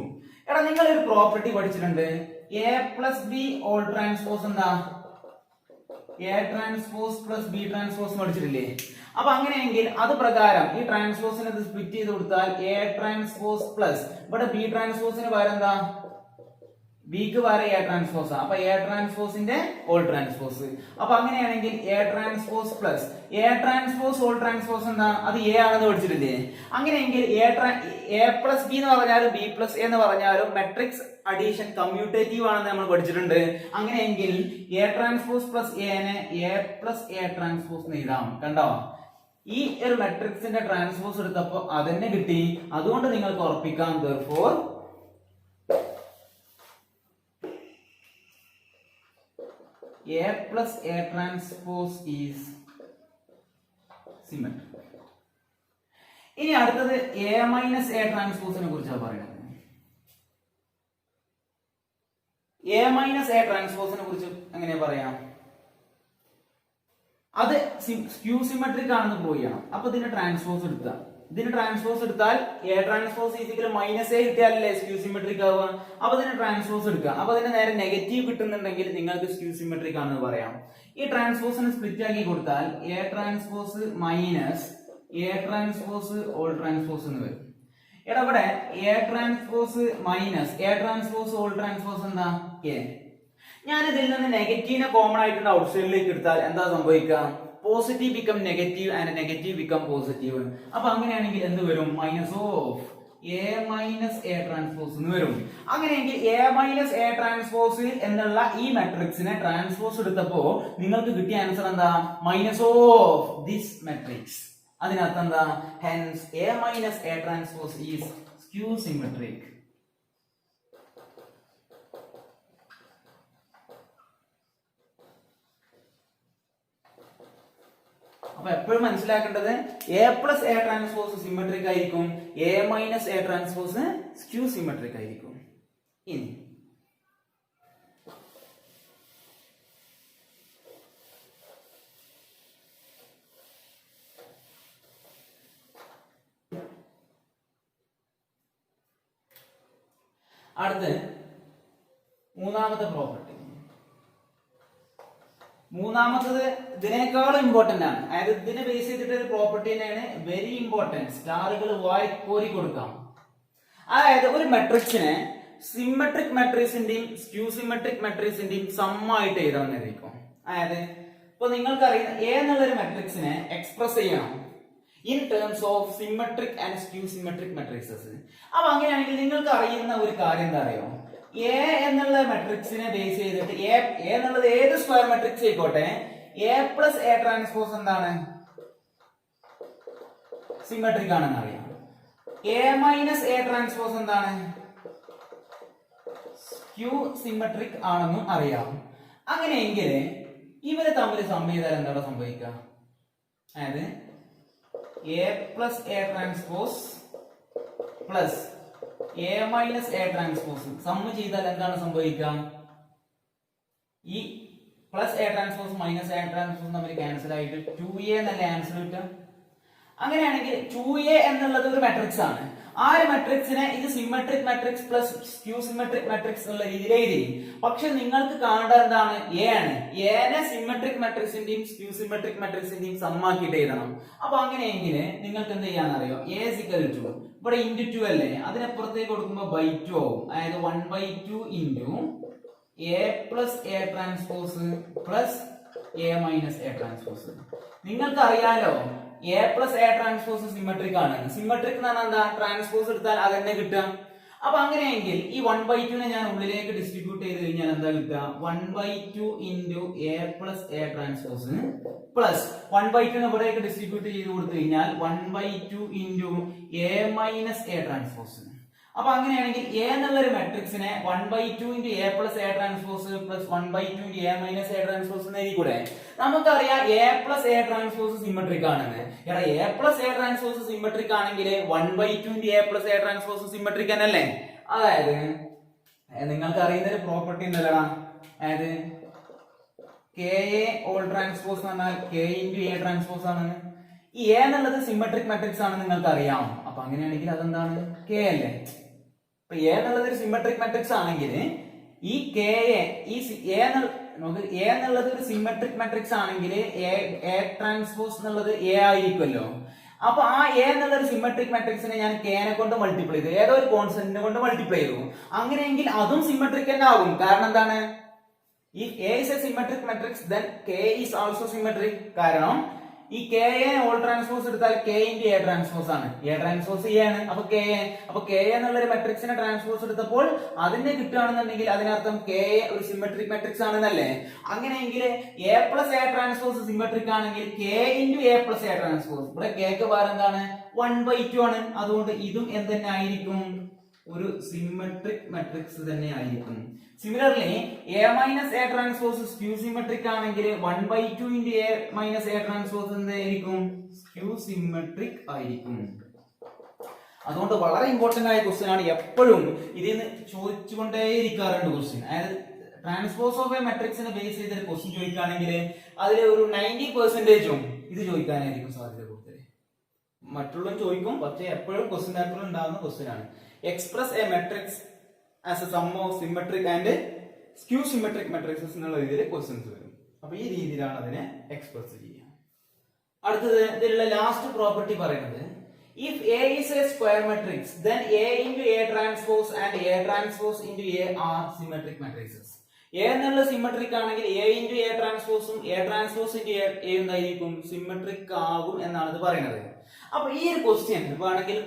എടാ നിങ്ങൾ ഒരു പ്രോപ്പർട്ടി പഠിച്ചിട്ടുണ്ട്, A plus B whole transpose എന്താ? A transpose plus B transpose പഠിച്ചിട്ടില്ലേ? അപ്പൊ അങ്ങനെയെങ്കിൽ അത് പ്രകാരം ഈ ട്രാൻസ്പോസിനെ സ്പ്ലിറ്റ് ചെയ്ത് കൊടുത്താൽ എ ട്രാൻസ്പോസ് പ്ലസ്, ഇവിടെ ബി ട്രാൻസ്പോസിന് പകരം എന്താ? ബിക്ക് പകരം എ ട്രാൻസ്പോസ്. അപ്പൊ എ ട്രാൻസ്പോസിന്റെ ഓൾ ട്രാൻസ്പോസ്. അപ്പൊ അങ്ങനെയാണെങ്കിൽ A transpose plus A transpose whole transpose എന്താ? അത് എ ആണെന്ന് പഠിച്ചിട്ടില്ലേ? അങ്ങനെയെങ്കിൽ എ പ്ലസ് ബി എന്ന് പറഞ്ഞാലും ബി പ്ലസ് എ എന്ന് പറഞ്ഞാലും മെട്രിക്സ് അഡീഷൻ കമ്മ്യൂട്ടേറ്റീവ് ആണെന്ന് നമ്മൾ പഠിച്ചിട്ടുണ്ട്. അങ്ങനെയെങ്കിൽ എ ട്രാൻസ്പോസ് പ്ലസ് എനെ എ പ്ലസ് എ ട്രാൻസ്പോസ് എഴുതാം. കണ്ടോ? ഈ ഒരു മെട്രിക്സിന്റെ ട്രാൻസ്പോസ് എടുത്തപ്പോ അതന്നെ കിട്ടി. അതുകൊണ്ട് നിങ്ങൾക്ക് ഉറപ്പിക്കാം, therefore A plus A transpose is symmetric. ഇനി അടുത്തത് A minus A transpose കുറിച്ചാണ് പറയുന്നത്. A minus A transpose കുറിച്ച് എങ്ങനെ പറയാം? അത് സ്ക്യൂ സിമെട്രിക് ആണെന്ന് പ്രൂവ് ചെയ്യണം. അപ്പൊ ഇതിന്റെ ട്രാൻസ്പോസ് എടുത്താൽ A transpose equal minus A കിട്ടിയാലല്ലേ സ്ക്യൂ സിമെട്രിക് ആവുക. അപ്പൊ ഇതിന്റെ ട്രാൻസ്പോസ് എടുക്കുക. അപ്പൊ അതിന്റെ നേരെ നെഗറ്റീവ് കിട്ടുന്നുണ്ടെങ്കിൽ നിങ്ങൾക്ക് സ്ക്യൂ സിമെട്രിക് ആണെന്ന് പറയാം. ഈ ട്രാൻസ്പോസിനെ സ്പ്ലിറ്റ് ആക്കി കൊടുത്താൽ A transpose minus A transpose whole transpose എന്ന് വരും. എടാ ഇവിടെ A transpose minus A transpose whole transpose എന്താ? എ. ഞാൻ ഇതിൽ നിന്ന് നെഗറ്റീവിനെ കോമൺ ആയിട്ട് ഔട്ട് സൈഡിലേക്ക് എടുത്താൽ എന്താ സംഭവിക്കുക? Positive become negative and negative become positive. അപ്പൊ അങ്ങനെയാണെങ്കിൽ എന്ത് വരും? Minus of A minus A transpose എന്ന് വരും. അങ്ങനെയെങ്കിൽ എ മൈനസ് എ ട്രാൻസ്പോസ് എന്നുള്ള ഈ മെട്രിക്സിനെ ട്രാൻസ്പോസ് എടുത്തപ്പോ നിങ്ങൾക്ക് കിട്ടിയ ആൻസർ എന്താ? Minus of this matrix. അതിനർത്ഥം എന്താ? Hence A minus A transpose is skew symmetric. അപ്പൊ എപ്പോഴും മനസ്സിലാക്കേണ്ടത് A plus A transpose symmetric ആയിരിക്കും, A minus A transpose skew symmetric ആയിരിക്കും. ഇനി അടുത്ത് മൂന്നാമത്തെ പ്രോപ്പർട്ടി. മൂന്നാമത്തത് ഇതിനേക്കാളും ഇമ്പോർട്ടന്റ് ആണ്. അതായത് ഇതിനെ ബേസ് ചെയ്തിട്ട് ഒരു പ്രോപ്പർട്ടി തന്നെയാണ് വെരി ഇമ്പോർട്ടന്റ്. സ്റ്റാറുകൾ കോരി കൊടുക്കാം. അതായത് ഒരു മെട്രിക്സിനെ സിമെട്രിക് മെട്രിക്സിന്റെയും സ്ക്യൂ സിമെട്രിക് മെട്രിക്സിന്റെയും സമ്മായിട്ട് എഴുതാമെന്നായിരിക്കും. അതായത് ഇപ്പൊ നിങ്ങൾക്കറിയുന്ന എ എന്നുള്ളൊരു മെട്രിക്സിനെ എക്സ്പ്രസ് ചെയ്യണം in terms of symmetric and skew symmetric matrixes. അപ്പൊ അങ്ങനെയാണെങ്കിൽ നിങ്ങൾക്ക് അറിയുന്ന ഒരു കാര്യം എന്താ അറിയോ? എ എന്നുള്ള മെട്രിക്സിനെ ബേസ് ചെയ്തിട്ട് എ എന്നുള്ളത് ഏത് സ്ക്വയർ മെട്രിക്സ് ആയിക്കോട്ടെ, എ പ്ലസ് എ ട്രാൻസ്പോസ് എന്താണ്? സിമെട്രിക് ആണെന്ന് അറിയാം. എ മൈനസ് എ ട്രാൻസ്പോസ് എന്താണ്? സ്ക്യൂ സിമെട്രിക് ആണെന്നും അറിയാം. അങ്ങനെയെങ്കിൽ ഇവരെ തമ്മിൽ സം ചെയ്താൽ എന്താണ് സംഭവിക്കുക? അതായത് A plus A transpose plus A minus A transpose sum ചെയ്താൽ എന്താണ് സംഭവിക്കുക? ഈ plus A transpose minus A transpose തമ്മിൽ ക്യാൻസൽ ആയിട്ട് 2a എന്നല്ല ആൻസർ കിട്ടുക. അങ്ങനെയാണെങ്കിൽ 2a എന്നുള്ളത് ഒരു മെട്രിക്സ് ആണ്. ആ ഒരു മെട്രിക്സിനെ ഇത് symmetric matrix plus skew symmetric matrix എന്നുള്ള രീതിയിൽ എഴുതി. പക്ഷെ നിങ്ങൾക്ക് കാണേണ്ടത് എന്താണ്? എ ആണ്. എനെ സിമെട്രിക് മെട്രിക്സിന്റെയും സ്ക്യൂ സിമെട്രിക് മെട്രിക്സിന്റെയും സമ്മാക്കിയിട്ട് എഴുതണം. അപ്പൊ അങ്ങനെയെങ്കിൽ നിങ്ങൾക്ക് എന്ത് ചെയ്യാന്നറിയോ? എ സിക്കൽ ടു ഇവിടെ ഇൻറ്റു 2 അല്ലേ, അതിനപ്പുറത്തേക്ക് കൊടുക്കുമ്പോൾ ബൈ 2 ആവും. അതായത് 1/2 into A plus A transpose plus A minus A transpose. നിങ്ങൾക്ക് അറിയാലോ A plus A transpose symmetric ആണ്. സിമെട്രിക് എന്ന് പറഞ്ഞാൽ എന്താ? ട്രാൻസ്പോസ് എടുത്താൽ അത് തന്നെ കിട്ടുക. അപ്പൊ അങ്ങനെയെങ്കിൽ ഈ 1/2 ഞാൻ ഉള്ളിലേക്ക് ഡിസ്ട്രിബ്യൂട്ട് ചെയ്ത് കഴിഞ്ഞാൽ എന്താ കിട്ടുക? 1/2 into A plus A transpose plus 1/2 ഇവിടേക്ക് ഡിസ്ട്രിബ്യൂട്ട് ചെയ്ത് കൊടുത്തു കഴിഞ്ഞാൽ 1/2 into A minus A transpose. അപ്പൊ അങ്ങനെയാണെങ്കിൽ എ എന്നുള്ള ഒരു മെട്രിക്സിനെ 1/2 into A plus A transpose plus 1/2 into A minus A transpose എന്ന് എഴുതി കൂടെ? നമുക്കറിയാം A plus A transpose symmetric ആണെന്ന്. എടാ A plus A transpose symmetric ആണെങ്കിൽ 1/2 into A plus A transpose symmetric തന്നെയല്ലേ? അതായത് നിങ്ങൾക്ക് അറിയുന്ന ഒരു പ്രോപ്പർട്ടി ഉണ്ടല്ലടാ, അതായത് കെ എ ഓൾ ട്രാൻസ്പോസ് എന്ന് പറഞ്ഞാൽ കെ ഇൻറ്റു എ ട്രാൻസ്പോസ് ആണ്. ഈ എ എന്നുള്ളത് സിമെട്രിക് മെട്രിക്സ് ആണ് നിങ്ങൾക്ക് അറിയാം. അപ്പൊ അങ്ങനെയാണെങ്കിൽ അതെന്താണ്? കെ അല്ലേ? ഇപ്പൊ എ എന്നുള്ളത് ഒരു സിമെട്രിക് മെട്രിക്സ് ആണെങ്കിൽ ഈ കെ എ ഈ എ എന്നുള്ളത് ഒരു സിമെട്രിക് മെട്രിക്സ് ആണെങ്കിൽ എ ട്രാൻസ്പോസ് എന്നുള്ളത് എ ആയിരിക്കുമല്ലോ. അപ്പൊ ആ എ എന്നുള്ള ഒരു സിമെട്രിക് മെട്രിക്സിനെ ഞാൻ കെനെ കൊണ്ട് മൾട്ടിപ്ലൈ ചെയ്തു, ഏതോ ഒരു കോൺസ്റ്റന്റിനെ കൊണ്ട് മൾട്ടിപ്ലൈ ചെയ്തു. അങ്ങനെയെങ്കിൽ അതും സിമെട്രിക് തന്നെ ആകും. കാരണം എന്താണ്? If A is a symmetric matrix, then K is also symmetric. കാരണം ഈ കെ എ ഓൾ ട്രാൻസ്പോസ് എടുത്താൽ കെ ഇൻറ്റു എ ട്രാൻസ്പോസ് ആണ്. എ ട്രാൻസ്പോസ് എ ആണ്. അപ്പൊ കെ എന്നുള്ള ഒരു മെട്രിക്സിനെ ട്രാൻസ്പോസ് എടുത്തപ്പോൾ അതിനെ കിട്ടുകയാണെന്നുണ്ടെങ്കിൽ അതിനർത്ഥം കെ ഒരു സിമെട്രിക് മെട്രിക്സ് ആണെന്നല്ലേ? അങ്ങനെയെങ്കിൽ A plus A transpose symmetric ആണെങ്കിൽ K into A plus A transpose, ഇവിടെ കെക്ക് പകരം എന്താണ്? 1/2 ആണ്. അതുകൊണ്ട് ഇതും എന്ത് തന്നെ ആയിരിക്കും? ഒരു സിമെട്രിക് മെട്രിക്സ് തന്നെ ആയിരിക്കും. Similarly A minus A transpose skew symmetric ആണെങ്കിൽ 1/2 into A minus A transpose എന്തായിരിക്കും? സ്ക്യൂ സിമെട്രിക് ആയിരിക്കും. അതുകൊണ്ട് വളരെ ഇമ്പോർട്ടന്റ് ആയ ക്വസ്റ്റ്യൻ ആണ്. എപ്പോഴും ഇതിൽ നിന്ന് ചോദിച്ചുകൊണ്ടേയിരിക്കാറുണ്ട് ക്വസ്റ്റ്യൻ. അതായത് ട്രാൻസ്പോസ് ഓഫ് എ മെട്രിക്സിനെ ബേസ് ചെയ്ത ക്വസ്റ്റ്യൻ ചോദിക്കുകയാണെങ്കിൽ അതിൽ ഒരു 90% ഇത് ചോദിക്കാനായിരിക്കും സാധ്യത കൂടുതൽ. മറ്റുള്ളവരും ചോദിക്കും, പക്ഷേ എപ്പോഴും ക്വസ്റ്റ്യൻ പേപ്പറിൽ ഉണ്ടാകുന്ന ക്വസ്റ്റ്യൻ ആണ്. Express a matrix as a sum of symmetric and skew symmetric matrices എന്നുള്ള രീതിയിൽ ക്വസ്റ്റ്യൻസ് വരും. അപ്പൊ ഈ രീതിയിലാണ് അതിനെ എക്സ്പ്രസ് ചെയ്യുക. അടുത്തത് ഇതിലുള്ള ലാസ്റ്റ് പ്രോപ്പർട്ടി പറയുന്നത്, if A is a square matrix, then A into A transpose and A transpose into A are symmetric matrices. A എന്നുള്ള സിമെട്രിക് ആണെങ്കിൽ എ ഇൻറ്റു എ ട്രാൻസ്പോസും എ ട്രാൻസ്പോസ് ഇൻറ്റു എ എന്തായിരിക്കും symmetric ആകും എന്നാണ് ഇത് പറയുന്നത്. അപ്പൊ ഈ ഒരു ക്വസ്റ്റ്യൻ വേണമെങ്കിൽ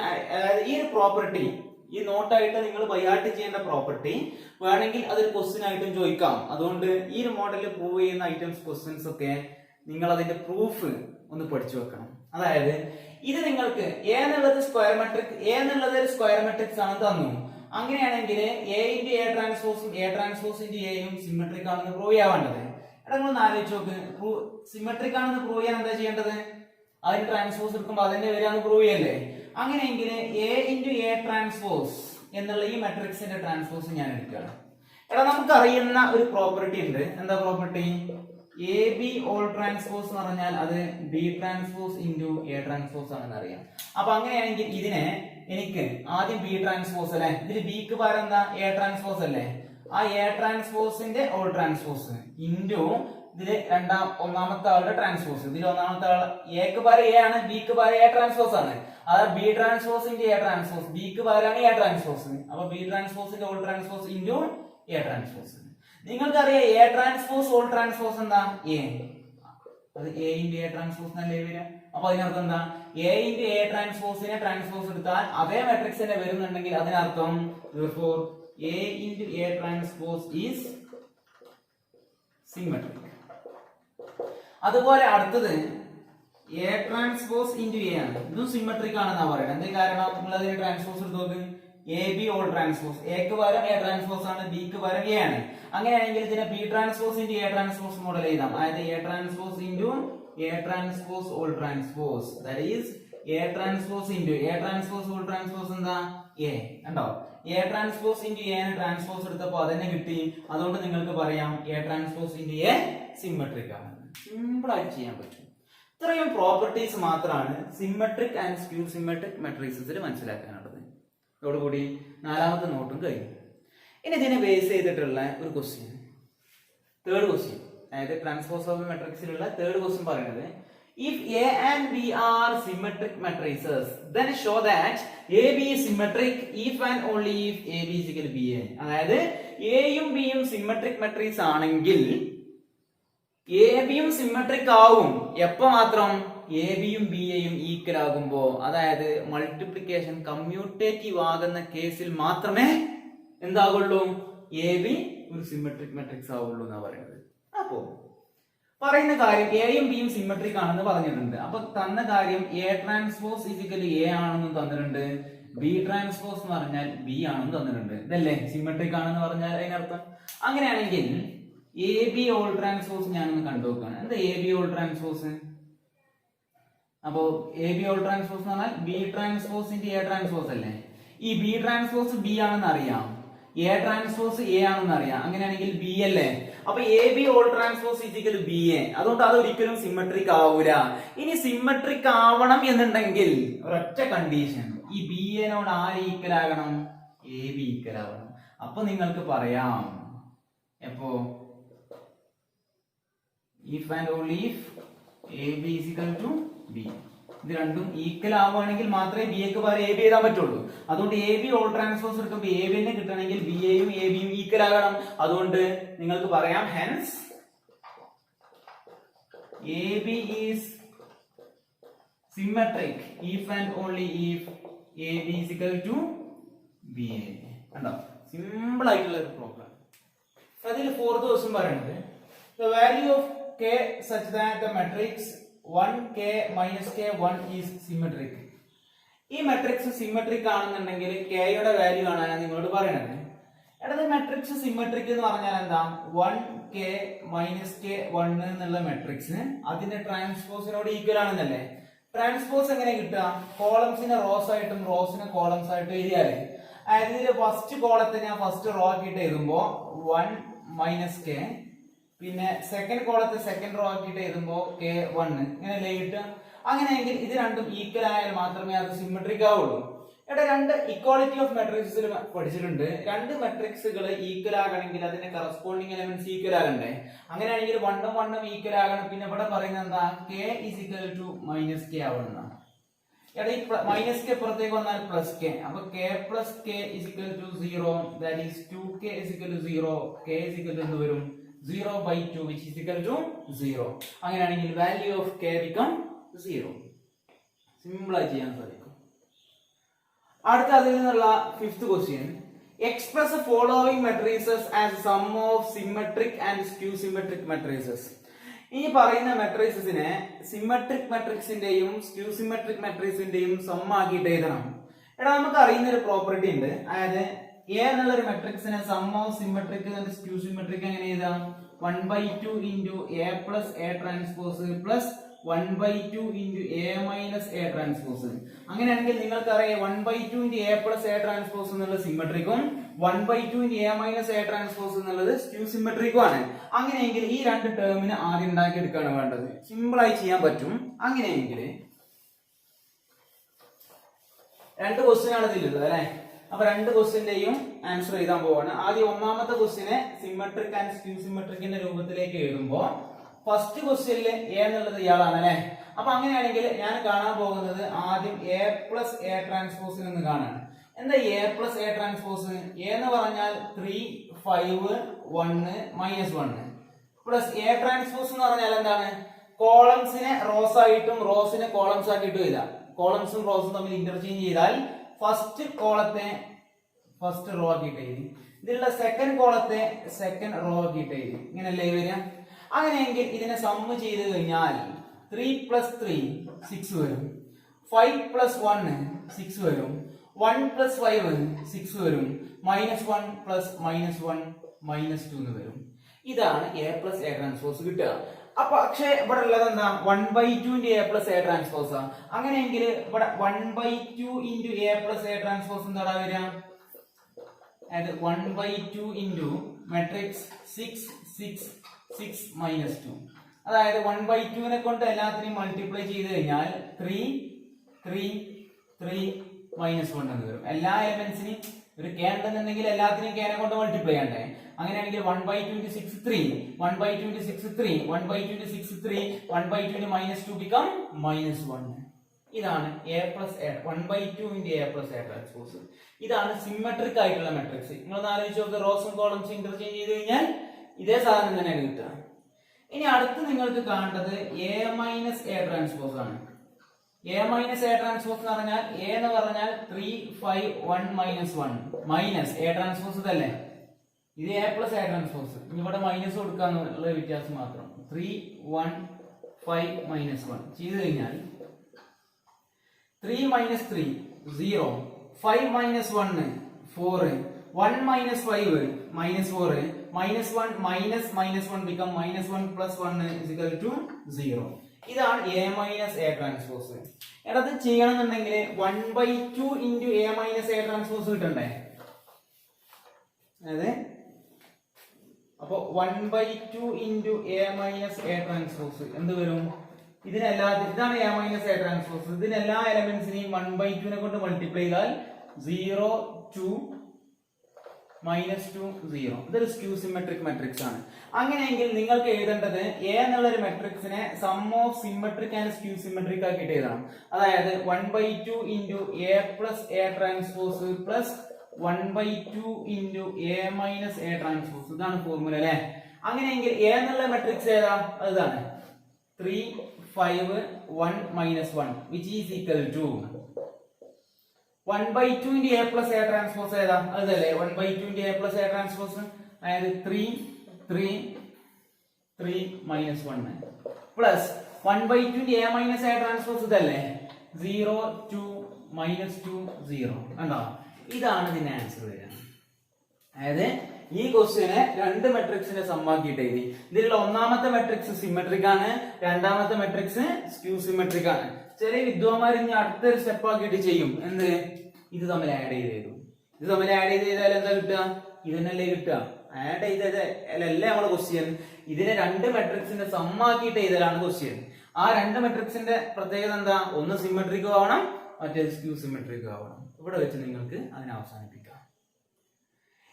അതായത് ഈ ഒരു പ്രോപ്പർട്ടി ഈ നോട്ടായിട്ട് നിങ്ങൾ ബൈഹാർട്ട് ചെയ്യേണ്ട പ്രോപ്പർട്ടി വേണമെങ്കിൽ അതൊരു ക്വസ്റ്റ്യൻ ആയിട്ടും ചോദിക്കാം. അതുകൊണ്ട് ഈ ഒരു മോഡലിൽ പ്രൂവ് ചെയ്യുന്ന ഐറ്റംസ് ക്വസ്റ്റ്യൻസ് ഒക്കെ നിങ്ങൾ അതിന്റെ പ്രൂഫ് ഒന്ന് പഠിച്ചു വെക്കണം. അതായത് ഇത് നിങ്ങൾക്ക് എ എന്നുള്ളത് ഒരു സ്ക്വയർ മെട്രിക്സ് ആണ് തന്നു. അങ്ങനെയാണെങ്കിൽ എ ഇൻറ്റു എ ട്രാൻസ്പോസും എ ട്രാൻസ്പോസ് ഇൻറ്റു എയും സിമെട്രിക് ആണെന്ന് പ്രൂവ് ചെയ്യാവേണ്ടത്. എടാ നിങ്ങൾ ആലോചിച്ച് നോക്ക്, സിമെട്രിക് ആണെന്ന് പ്രൂവ് ചെയ്യാൻ എന്താ ചെയ്യേണ്ടത്? അതിന് ട്രാൻസ്പോസ് എടുക്കുമ്പോൾ അതിന്റെ വരികയെന്ന് പ്രൂവ് ചെയ്യല്ലേ? അങ്ങനെയെങ്കിൽ എ ഇൻറ്റു എ ട്രാൻസ്പോസ് എന്നുള്ള ഈ മെട്രിക്സിന്റെ ട്രാൻസ്പോസ് ഞാൻ എടുക്കുകയാണ്. എടാ നമുക്ക് അറിയുന്ന ഒരു പ്രോപ്പർട്ടി ഉണ്ട്. എന്താ property? A B whole transpose എന്ന് പറഞ്ഞാൽ അത് B transpose into A transpose ആണെന്ന് അറിയാം. അപ്പൊ അങ്ങനെയാണെങ്കിൽ ഇതിനെ എനിക്ക് ആദ്യം ബി ട്രാൻസ്പോസ് അല്ലെ, ഇതിൽ ബിക്ക് പകരം എന്താ എ ട്രാൻസ്പോസ് അല്ലേ, ആ എ ട്രാൻസ്പോസിന്റെ ഓൾ ട്രാൻസ്പോസ് ഇൻറ്റു ഇതില് ഒന്നാമത്തെ ആളുടെ ട്രാൻസ്പോസ്. ഇതിൽ ഒന്നാമത്തെ ആൾ എക്ക് പകരം എ ആണ്, ബിക്ക് പകരം എ ട്രാൻസ്പോസ് ആണ്. അതായത് B transpose into A transpose, ബിക്ക് പകരമാണ് എ ട്രാൻസ്പോസ്. അപ്പൊ ബി ട്രാൻസ്പോസിന്റെ whole transpose into A transpose. നിങ്ങൾക്കറിയാം എ ട്രാൻസ്പോസ് ഓൾ ട്രാൻസ്പോസ് എന്താ? എ. അത് എ ഇൻറ്റു എ ട്രാൻസ്പോസ് എന്നല്ലേ വരിക. അപ്പൊ അതിനർത്ഥം എന്താ? എ ഇൻറ്റു എ ട്രാൻസ്പോസിനെ ട്രാൻസ്പോസ് എടുത്താൽ അതേ മെട്രിക്സ് തന്നെ വരുന്നുണ്ടെങ്കിൽ അതിനർത്ഥം A into A transpose is symmetric. അതുപോലെ അടുത്തത് എ ട്രാൻസ്പോസ് ഇൻറ്റു എ ആണ്. ഇതും സിമെട്രിക് ആണെന്നാ പറയുന്നത്. എന്ത് കാരണം? നിങ്ങൾ അതിന് ട്രാൻസ്പോസ് എടുത്ത് നോക്ക്. എ ബി ഓൾ ട്രാൻസ്പോസ്, എക്ക് പകരം എ ട്രാൻസ്പോസ് ആണ്, ബിക്ക് പകരം എ ആണ്. അങ്ങനെയാണെങ്കിൽ ഇതിനെ B transpose into A transpose model എഴുതാം. അതായത് A transpose into A transpose whole transpose, that is A transpose into A transpose whole transpose എന്താ? എ. കണ്ടോ? A transpose into A transpose എടുത്തപ്പോൾ അതന്നെ കിട്ടി. അതുകൊണ്ട് നിങ്ങൾക്ക് പറയാം A transpose into A symmetric ആണ്. സിമ്പിൾ ആയിട്ട് ചെയ്യാൻ പറ്റും. ഇത്രയും പ്രോപ്പർട്ടീസ് മാത്രമാണ് സിമെട്രിക് ആൻഡ് സ്ക്യൂ സിമെട്രിക് മെട്രിക്സിൽ മനസ്സിലാക്കാനുള്ളത്. ഇതോടുകൂടി നാലാമത്തെ നോട്ടും കഴിഞ്ഞു. ഇനി ഇതിനെ ബേസ് ചെയ്തിട്ടുള്ള ഒരു ക്വസ്റ്റ്യൻ, തേർഡ് ക്വസ്റ്റ്യൻ, അതായത് ട്രാൻസ്പോസ് ഓഫ് മെട്രിക്സിലുള്ള തേർഡ് ക്വസ്റ്റ്യൻ പറയുന്നത് if A and B are symmetric matrices then show that AB is symmetric if and only if AB is equal to BA. അതായത് A യും B യും symmetric matrix ആണെങ്കിൽ A ബിയും symmetric ആവും എപ്പോ മാത്രം? A ബിയും ബി എയും ഈക്വൽ ആകുമ്പോ, അതായത് മൾട്ടിപ്ലിക്കേഷൻ കമ്മ്യൂട്ടേറ്റീവ് ആകുന്ന കേസിൽ മാത്രമേ എന്താകുള്ളൂ? എ ബി ഒരു സിമെട്രിക് മെട്രിക്സ് ആവുള്ളൂ എന്നാ പറയുന്നത്. അപ്പോ പറയുന്ന കാര്യം എയും ബിയും സിമെട്രിക് ആണെന്ന് പറഞ്ഞിട്ടുണ്ട്. അപ്പൊ തന്ന കാര്യം എ ട്രാൻസ്പോസ് ഇസിക്കലി എ ആണെന്നും തന്നിട്ടുണ്ട്, ബി ട്രാൻസ്പോസ് എന്ന് പറഞ്ഞാൽ ബി ആണെന്ന് തന്നിട്ടുണ്ട്. ഇതല്ലേ സിമെട്രിക് ആണെന്ന് പറഞ്ഞാൽ അതിനർത്ഥം? അങ്ങനെയാണെങ്കിൽ എ ബി ഓൾ ട്രാൻസ്പോസ് ഞാനൊന്ന് കണ്ടുനോക്കുകയാണ്. എന്താ എ ബി ഓൾ ട്രാൻസ്പോസ്? അപ്പോ എ ബി ഓൾ ട്രാൻസ്പോസ് എന്ന് പറഞ്ഞാൽ B transpose into A transpose അല്ലേ. ഈ ബി ട്രാൻസ്പോസ് ബി ആണെന്ന് അറിയാം, എ ട്രാൻസ്പോസ് എ ആണെന്ന് അറിയാം. അങ്ങനെയാണെങ്കിൽ ബി അല്ലേ. അപ്പൊ A B whole transpose is equal B A. അതുകൊണ്ട് അത് ഒരിക്കലും സിമെട്രിക് ആവൂല. ഇനി സിമെട്രിക് ആവണം എന്നുണ്ടെങ്കിൽ ഒരൊറ്റ കണ്ടീഷൻ, ഈ ബി എനോട് ആര് ഈക്വൽ ആകണം? എ ബി ഈക്വൽ ആവണം. അപ്പൊ നിങ്ങൾക്ക് പറയാം എപ്പോ if and only if AB is equal to B. ഇത് രണ്ടും ഈക്വൽ ആവുകയാണെങ്കിൽ മാത്രമേ ബി എക്ക് പകരം എ ബി എഴുതാൻ പറ്റുള്ളൂ. അതുകൊണ്ട് എ ബി ഓൾ ട്രാൻസ്പോസ് എടുക്കുമ്പോൾ എ ബി കിട്ടണമെങ്കിൽ ബി എയും എ ബിയും ഈക്വൽ ആകണം. അതുകൊണ്ട് നിങ്ങൾക്ക് പറയാം hence A B is symmetric if and only if A B is equal to B A. കണ്ടോ? സിമ്പിൾ ആയിട്ടുള്ള ഒരു പ്രോബ്ലം. അതിൽ ഫോർത്ത് ക്വസ്റ്റ്യൻ പറയുന്നത് the value of k such that the matrix 1k minus k1 is symmetric. ഈ matrix symmetric ആണെന്നുണ്ടെങ്കിൽ k യുടെ value കാണാനാണ് നിങ്ങളോട് പറയുന്നത്. എടാ മെട്രിക്സ് സിമെട്രിക് എന്ന് പറഞ്ഞാൽ എന്താ? 1k minus k1 എന്നുള്ള മെട്രിക്സ് അതിന്റെ ട്രാൻസ്പോസിനോട് ഈക്വൽ ആണെന്നല്ലേ. ട്രാൻസ്പോസ് എങ്ങനെ കിട്ടുക? കോളംസിനെ റോസ് ആയിട്ടും റോസിനെ കോളംസ് ആയിട്ടും എഴുതിയാലേ. അതായത് ഇതിൽ ഫസ്റ്റ് കോളത്തെ ഞാൻ ഫസ്റ്റ് റോ ആക്കിയിട്ട് എഴുതുമ്പോ 1 minus k, പിന്നെ സെക്കൻഡ് കോളത്തെ സെക്കൻഡ് റോ ആക്കിയിട്ട് എഴുതുമ്പോ k1 ഇങ്ങനെയല്ലേ കിട്ടുക. അങ്ങനെയെങ്കിൽ ഇത് രണ്ടും ഈക്വൽ ആയാൽ മാത്രമേ അത് സിമെട്രിക് ആവുള്ളൂ. ഇവിടെ രണ്ട് ഇക്വാളിറ്റി ഓഫ് മെട്രിക്സിൽ പഠിച്ചിട്ടുണ്ട്. രണ്ട് മെട്രിക്സുകൾ ഈക്വൽ ആകണമെങ്കിൽ അതിന്റെ കറസ്പോണ്ടിങ് എലമെന്റ്സ് ഈക്വൽ ആകണ്ടേ. അങ്ങനെയാണെങ്കിൽ 1 ഈക്വൽ ആകണം. പിന്നെ ഇവിടെ പറയുന്നത് എന്താ? k is equal to minus k ആവണം. ഇവിടെ ഈ മൈനസ് കെ പുറത്തേക്ക് വന്നാൽ പ്ലസ് കെ. അപ്പൊ K plus K is equal to 0, that is 2k is equal to 0, k is equal to എന്ത് വരും 0/2 which is equal to 0. അങ്ങനെയാണെങ്കിൽ value of k become 0. Simple ആയി ചെയ്യാൻ സാധിക്കും. അടുത്ത അതിൽ നിന്നുള്ള fifth question, express following matrices as sum of symmetric and skew symmetric matrices. ഈ പറയുന്ന മെട്രിക്സിനെ സിമെട്രിക് മെട്രിക്സിന്റെയും സ്ക്യൂ സിമെട്രിക് മെട്രിക്സിന്റെയും സം ആക്കിയിട്ട് എഴുതണം. എടാ നമുക്ക് അറിയുന്ന ഒരു പ്രോപ്പർട്ടി ഉണ്ട്, അതായത് എ എന്നുള്ള ഒരു മെട്രിക്സിനെ sum of symmetric and skew symmetric എങ്ങനെ എഴുതാം? 1/2 into A plus A transpose plus 1/2 into A minus A transpose. അങ്ങനെയാണെങ്കിൽ നിങ്ങൾക്കറിയാം 1/2 into A plus A transpose എന്നുള്ളത് സിമെട്രിക്കും 1/2 into A minus A transpose എന്നുള്ളത് സ്ക്യൂ സിമെട്രിക്കും ആണ്. അങ്ങനെയെങ്കിൽ ഈ രണ്ട് ടേമിന് ആദ്യം ഉണ്ടാക്കി എടുക്കുകയാണ് വേണ്ടത്. സിമ്പിൾ ആയി ചെയ്യാൻ പറ്റും. അങ്ങനെയെങ്കിൽ രണ്ട് ക്വസ്റ്റ്യൻ ആണ് ഇതിലുള്ളത് അല്ലെ. അപ്പൊ രണ്ട് ക്വസ്റ്റ്യന്റെയും ആൻസർ എഴുതാൻ പോവാണ്. ആദ്യം ഒന്നാമത്തെ ക്വസ്റ്റ്യനെ സിമെട്രിക് ആൻഡ് സ്ക്യൂ സിമെട്രിക്കിന്റെ രൂപത്തിലേക്ക് എഴുതുമ്പോൾ ഫസ്റ്റ് ക്വസ്റ്റ്യനിൽ എ എന്നുള്ളത് ഇയാളാണ് അല്ലെ. അപ്പൊ അങ്ങനെയാണെങ്കിൽ ഞാൻ കാണാൻ പോകുന്നത് ആദ്യം എ പ്ലസ് എ ട്രാൻസ്പോസിൽ നിന്ന് കാണാണ്. എന്താ A plus A transpose? A എന്ന് പറഞ്ഞാൽ 3 5 1 -1 പ്ലസ് എ ട്രാൻസ്പോസ് എന്ന് പറഞ്ഞാൽ എന്താണ്? കോളംസിനെ റോസ് ആയിട്ടും റോസിനെ കോളംസ് ആക്കിയിട്ടും എഴുതാം. കോളംസും റോസും തമ്മിൽ ഇന്റർചേഞ്ച് ചെയ്താൽ ഫസ്റ്റ് കോളത്തെ ഫസ്റ്റ് റോ ആക്കിയിട്ട് എഴുതി, ഇതിലുള്ള സെക്കൻഡ് കോളത്തെ സെക്കൻഡ് റോ ആക്കിയിട്ട് എഴുതി. ഇങ്ങനല്ലേ വരിക? അങ്ങനെയെങ്കിൽ ഇതിനെ സമ്മ് ചെയ്ത് കഴിഞ്ഞാൽ 3 + 3 6 വരും, 5 + 1 6 വരും, 1 + 5 6 വരും, -1 + -1 -2 എന്ന് വരും. ഇതാണ് എ പ്ലസ് എ ട്രാൻസ്പോസ് കിട്ടുക. അപ്പൊ പക്ഷെ ഇവിടെ ഉള്ളത് എന്താ? 1/2 into A plus A transpose. അങ്ങനെയെങ്കിൽ ഇവിടെ 1/2 into A plus A transpose എന്താ വരിക? അതായത് 1/2 ഇൻറ്റു മാട്രിക്സ് 6 6 6 -2. അതായത് 1/2 കൊണ്ട് എല്ലാത്തിനെയും മൾട്ടിപ്ലൈ ചെയ്ത് കഴിഞ്ഞാൽ 3 3 3 -1 എന്ന് വരും. എല്ലാ എലമെന്റ്സിനെയും ഒരു k ഉണ്ടെന്നുണ്ടെങ്കിൽ എല്ലാത്തിനെയും k നെ കൊണ്ട് മൾട്ടിപ്ലൈ ചെയ്യണ്ടേ. അങ്ങനെയാണെങ്കിൽ 1/2 × 6 3, 1/2 × 6 3, 1/2 × 6 3, 1/2 × -2 become -1. ഇതാണ് a plus A 1/2 into A plus A transpose. ഇതാണ് സിമെട്രിക് ആയിട്ടുള്ള മെട്രിക്സ്. നിങ്ങൾ ആലോചിച്ച് നോക്കുക, റോസും കോളംസും ഇന്റർചേഞ്ച് ചെയ്ത് കഴിഞ്ഞാൽ ഇതേ സാധനം തന്നെയാണ് കിട്ടുക. ഇനി അടുത്ത് നിങ്ങൾക്ക് കാണേണ്ടത് എ മൈനസ് എ ട്രാൻസ്പോസ് ആണ്. എ മൈനസ് എ ട്രാൻസ്പോസ് എന്ന് പറഞ്ഞാൽ എ എന്ന് പറഞ്ഞാൽ 3 5 1 -1 മൈനസ് എ ട്രാൻസ്പോസ് ഇതല്ലേ, ഇത് എ പ്ലസ് എ ട്രാൻസ്പോസ്. ഇനി ഇവിടെ മൈനസ് കൊടുക്കാന്നുള്ള വ്യത്യാസം മാത്രം. 3 1 5 -1 ചെയ്ത് കഴിഞ്ഞാൽ 3 - 3 0, 5 - 1 4, 1 - 5 -4, -1 -1 become -1 + 1 is equal to 0. ഇതാണ് എ മൈനസ് എ ട്രാൻസ്പോസ്. എടത് ചെയ്യണമെന്നുണ്ടെങ്കിൽ 1/2 into A minus A transpose കിട്ടണ്ടേ? അതെ, അപ്പൊ 1/2 into A minus A transpose എന്ത് വരും? ഇതിനെല്ലാത്തിനും ഇതാണ് എ മൈനസ് എ ട്രാൻസ്പോസ്. ഇതിനെല്ലാ എലമെന്റ്സിനെയും 1/2 നെ കൊണ്ട് മൾട്ടിപ്ലൈ ചെയ്താൽ 0 2 -2 0. ഇതൊരു സ്ക്യൂ സിമെട്രിക് മെട്രിക്സ് ആണ്. അങ്ങനെയെങ്കിൽ നിങ്ങൾക്ക് എഴുതേണ്ടത് എ എന്നുള്ള ഒരു മെട്രിക്സിനെ sum of symmetric and skew symmetric ആക്കിയിട്ട് എഴുതണം. അതായത് 1/2 into A plus A transpose plus 1/2 into A minus A transpose. ഇതാണ് ഫോർമുല അല്ലെ. അങ്ങനെയെങ്കിൽ എ എന്നുള്ള മെട്രിക്സ് ഏതാ? അതാണ് 3 5 1 -1 which is equal to 1/2 into A plus A transpose ഏതാ? അതല്ലേ 1/2 into A plus A transpose. അതായത് 3 3 3 -1 plus 1/2 into A minus A transpose ഇതല്ലേ 0 2 -2 0. കണ്ടോ? ഇതാണ് ഇതിന്റെ ആൻസർ വരിക. അതായത് ഈ ക്വസ്റ്റ്യനെ രണ്ട് മെട്രിക്സിനെ സമ്മാക്കിയിട്ട് എഴുതി. ഇതിലുള്ള ഒന്നാമത്തെ മെട്രിക്സ് സിമെട്രിക് ആണ്, രണ്ടാമത്തെ മെട്രിക്സ് സ്ക്യൂ സിമെട്രിക് ആണ്. ചില വിദ്വാന്മാർ ഇനി അടുത്തൊരു സ്റ്റെപ്പ് ആക്കിയിട്ട് ചെയ്യും. എന്ത്? ഇത് തമ്മിൽ ആഡ് ചെയ്ത് തരും. ഇത് തമ്മിൽ ആഡ് ചെയ്ത് ചെയ്താൽ എന്താ കിട്ടുക? ഇതന്നല്ലേ കിട്ടുക. ആഡ് ചെയ്തത് അല്ലേ നമ്മുടെ ക്വസ്റ്റ്യൻ. ഇതിനെ രണ്ട് മെട്രിക്സിന്റെ സമ്മാക്കിയിട്ട് എഴുതലാണ് ക്വസ്റ്റ്യൻ. ആ രണ്ട് മെട്രിക്സിന്റെ പ്രത്യേകത എന്താ? ഒന്ന് സിമെട്രിക് ആവണം, മറ്റേത് സ്ക്യൂ സിമെട്രിക് ആവണം. ഇവിടെ വെച്ച് നിങ്ങൾക്ക് അതിനെ അവസാനിപ്പിക്കാം.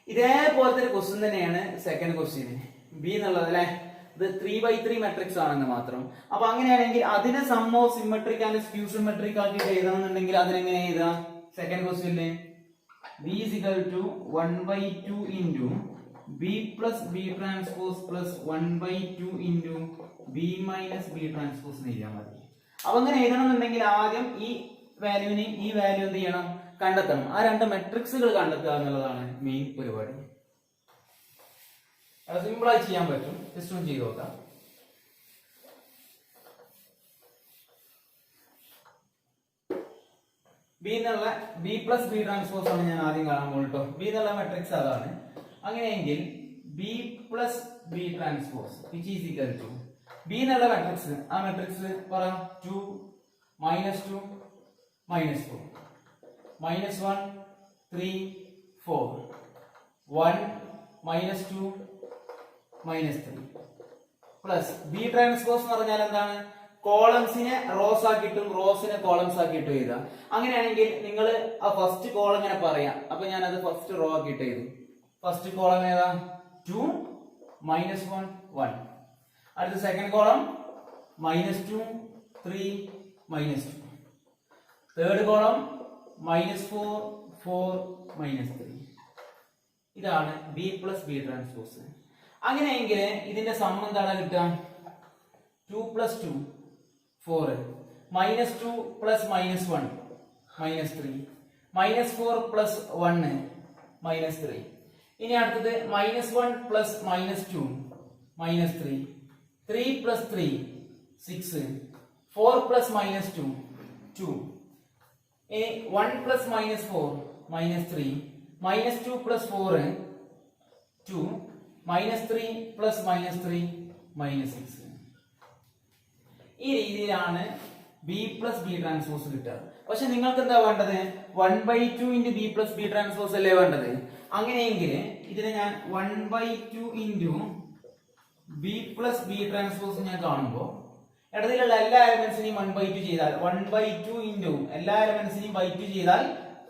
ഇതേപോലത്തെ ഒരു ക്വസ്റ്റ്യൻ തന്നെയാണ് സെക്കൻഡ് ക്വസ്റ്റ്യൻ ബി എന്നുള്ളത് അല്ലെ. ഇത് 3x3 മെട്രിക്സ് ആണെന്ന് മാത്രം. അപ്പൊ അങ്ങനെയാണെങ്കിൽ അതിനെ sum of symmetric and skew symmetric ആക്കി എഴുതണമെന്നുണ്ടെങ്കിൽ അതിനെങ്ങനെ എഴുതാം? സെക്കൻഡ് ക്വസ്റ്റ്യനില് b is equal to 1/2 into b plus b transpose plus 1/2 into b minus b transpose എന്ന് എഴുതിയാൽ മതി. അപ്പൊ അങ്ങനെ എഴുതണമെന്നുണ്ടെങ്കിൽ ആദ്യം ഈ വാല്യൂവിനെ ഈ വാല്യൂ എന്ത് ചെയ്യണം? കണ്ടെത്തണം. ആ രണ്ട് മെട്രിക്സുകൾ കണ്ടെത്തുക എന്നുള്ളതാണ് മെയിൻ പരിപാടി. അത് സിമ്പിൾ ആയി ചെയ്യാൻ പറ്റും. ജസ്റ്റ് ഒന്ന് ചെയ്ത് നോക്കാം. ബി എന്നുള്ള ബി പ്ലസ് ബി ട്രാൻസ്പോസ് ആണ് ഞാൻ ആദ്യം കാണാൻ പോകുന്നത്. ബി എന്നുള്ള മെട്രിക്സ് അതാണ്. അങ്ങനെയെങ്കിൽ B plus B transpose which is equal to B എന്നുള്ള മെട്രിക്സ്, ആ മെട്രിക്സ് പറ 2 -2 -4 -1 3 4 1 -2 -3 പ്ലസ് ബി ട്രാൻസ്പോസ് എന്ന് പറഞ്ഞാൽ എന്താണ്? കോളംസിനെ റോസ് ആക്കിയിട്ടും റോസിനെ കോളംസ് ആക്കിയിട്ടും എഴുതാം. അങ്ങനെയാണെങ്കിൽ നിങ്ങൾ ആ ഫസ്റ്റ് കോളം ഇങ്ങനെ പറയാം. അപ്പൊ ഞാൻ അത് ഫസ്റ്റ് റോ ആക്കിയിട്ട് എഴുതും. ഫസ്റ്റ് കോളം ഏതാ? 2 -1 1. അടുത്ത സെക്കൻഡ് കോളം -2 3 -2. Third column -4 4 -3. ഇതാണ് ബി പ്ലസ് ബി ട്രാൻസ്പോസ്. അങ്ങനെയെങ്കിൽ ഇതിന്റെ സം എന്താണ് കിട്ടുക? 2 + 2 4 -2 + -1 -3 -4 + 1 -3. ഇനി അടുത്തത് -1 + -2 -3 3 + 3 6 4 + -2 2. ഇനി 1 + -4 -3 -2 + 4 2 -3 + -3 -6. ഈ രീതിയിലാണ് ബി പ്ലസ് ബി ട്രാൻസ്പോസ് കിട്ടുക. പക്ഷെ നിങ്ങൾക്ക് എന്താ വേണ്ടത്? 1/2 into B plus B transpose അല്ലേ വേണ്ടത്? അങ്ങനെയെങ്കിൽ ഇതിനെ ഞാൻ 1/2 into B plus B transpose ഞാൻ കാണുമ്പോൾ ഇടതിലുള്ള എല്ലാ എലമെന്റ്സിനെയും 1/2 ചെയ്താൽ 1/2 into എല്ലാ എലമെന്റ്സിനെയും by 2 ചെയ്താൽ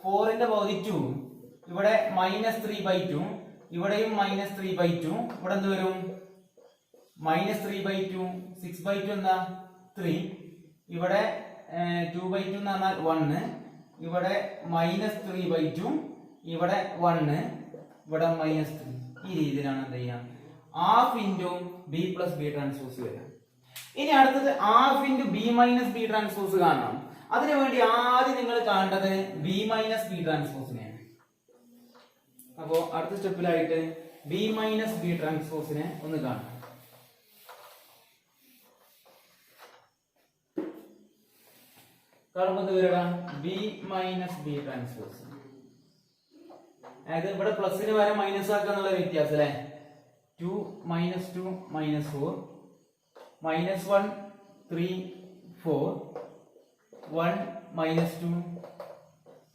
4ന്റെ പകുതി 2, ഇവിടെ -3/2, ഇവിടെയും -3/2, ഇവിടെ എന്ത് വരും? -3/2 6/2 എന്താ? 3, ഇവിടെ 2/2 എന്ന് പറഞ്ഞാൽ 1, ഇവിടെ -3/2, ഇവിടെ 1, ഇവിടെ -3. ഈ രീതിയിലാണ് എന്ത് ചെയ്യാം? Half into B plus B transpose വരാം. ഇനി അടുത്തത് half into B minus B transpose കാണണം. അതിനുവേണ്ടി ആദ്യം നിങ്ങൾ കാണേണ്ടത് ബി മൈനസ് ബി ട്രാൻസ്പോസിനെയാണ്. അപ്പോ അടുത്ത സ്റ്റെപ്പിലായിട്ട് ബി മൈനസ് ബി ട്രാൻസ്പോസിനെ ഒന്ന് കാണാം. കാണുമ്പോൾ വരണം ബി മൈനസ് ബി ട്രാൻസ്പോസ്. അതായത് ഇവിടെ പ്ലസിന് വരെ മൈനസ് ആക്കുക എന്നുള്ള വ്യത്യാസം അല്ലെ. 2 -2 -4 -1 3 4 1 -2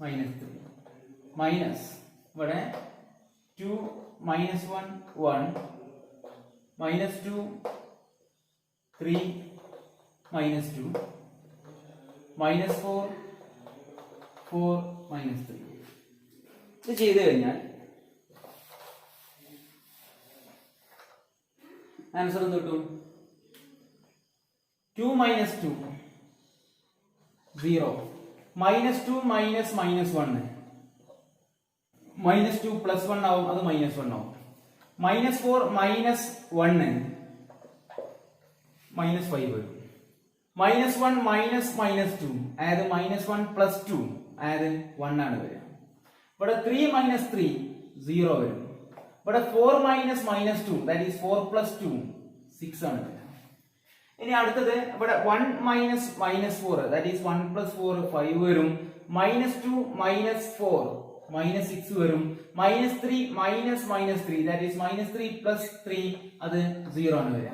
-3 മൈനസ് ഇവിടെ 2 -1 1 -2 3 -2 -4 4 -3. ഇത് ചെയ്തു കഴിഞ്ഞാൽ ആൻസർ എന്ത് കിട്ടും? 2 - 2 0 -2 -1 -2 + 1 ആവും, അത് -1 ആവും. -4 -1 -5 വരും. -1 -2 അതായത് -1 + 2 അതായത് 1 ആണ് വരിക. ഇവിടെ 3 - 3 0 വരും. ഇവിടെ 4 -2 that is 4 + 2 6 ആണ് വരിക. ഇനി അടുത്തത് ഇവിടെ 1 -4 that is 1 + 4 5 വരും. -2 -4 -6 വരും. -3 -3 that is -3 + 3 അത് 0 ആണ് വരിക.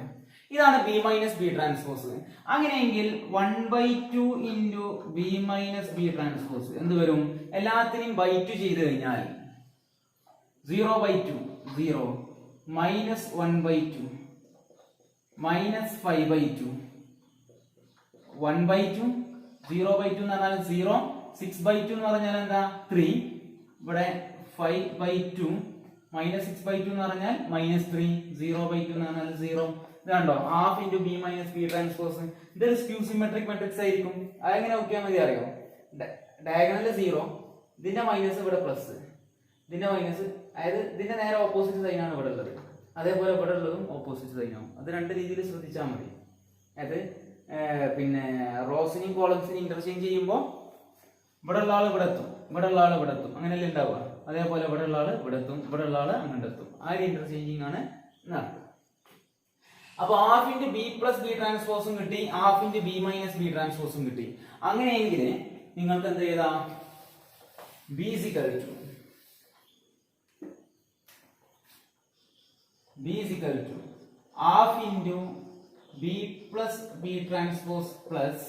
ഇതാണ് ബി മൈനസ് ബി ട്രാൻസ്പോസ്. അങ്ങനെയെങ്കിൽ 1/2 into B minus B transpose എന്ത് വരും? എല്ലാത്തിനെയും by 2 ചെയ്ത് കഴിഞ്ഞാൽ 0/2 0 -1/2 -5/2 1/2 0/2 എന്ന് പറഞ്ഞാൽ 0 6/2 എന്ന് പറഞ്ഞാൽ എന്താ 3 ഇവിടെ 5/2 -6/2 എന്ന് പറഞ്ഞാൽ -3, 0/2 എന്ന് പറഞ്ഞാൽ 0. ഇത് കണ്ടോ, half into B minus B transpose. ഇതൊരു സ്ക്യൂ സിമെട്രിക് മെട്രിക്സ് ആയിരിക്കും. അതെങ്ങനെ നോക്കിയാൽ മതി അറിയോ? ഡയഗണല് 0, ഇതിന്റെ മൈനസ് ഇവിടെ പ്ലസ്, ഇതിന്റെ മൈനസ്, അതായത് ഇതിന്റെ നേരെ ഓപ്പോസിറ്റ് സൈനാണ് ഇവിടെ ഉള്ളത്. അതേപോലെ ഇവിടെ ഉള്ളതും ഓപ്പോസിറ്റ് സൈനാവും. അത് രണ്ട് രീതിയിൽ ശ്രദ്ധിച്ചാൽ മതി. അതായത് പിന്നെ റോസിനെയും കോളംസിനെയും ഇന്റർചേഞ്ച് ചെയ്യുമ്പോൾ ഇവിടെ ഉള്ള ആൾ ഇവിടെ എത്തും, ഇവിടെ ഉള്ള ആൾ ഇവിടെ എത്തും, അങ്ങനെയല്ലേ ഉണ്ടാവുക. അതേപോലെ ഇവിടെ ഉള്ള ആൾ ഇവിടെ എത്തും, ഇവിടെ ഉള്ള ആൾ അങ്ങോട്ട് എത്തും. ആ ഒരു ഇന്റർചേഞ്ചിങ് ആണ് നടക്കുക. അപ്പൊ half into B plus B ട്രാൻസ്പോസും കിട്ടി, half into B minus B ട്രാൻസ്പോസും കിട്ടി. അങ്ങനെയെങ്കിൽ നിങ്ങൾക്ക് എന്ത് ചെയ്താ, B equal to half into B plus B transpose plus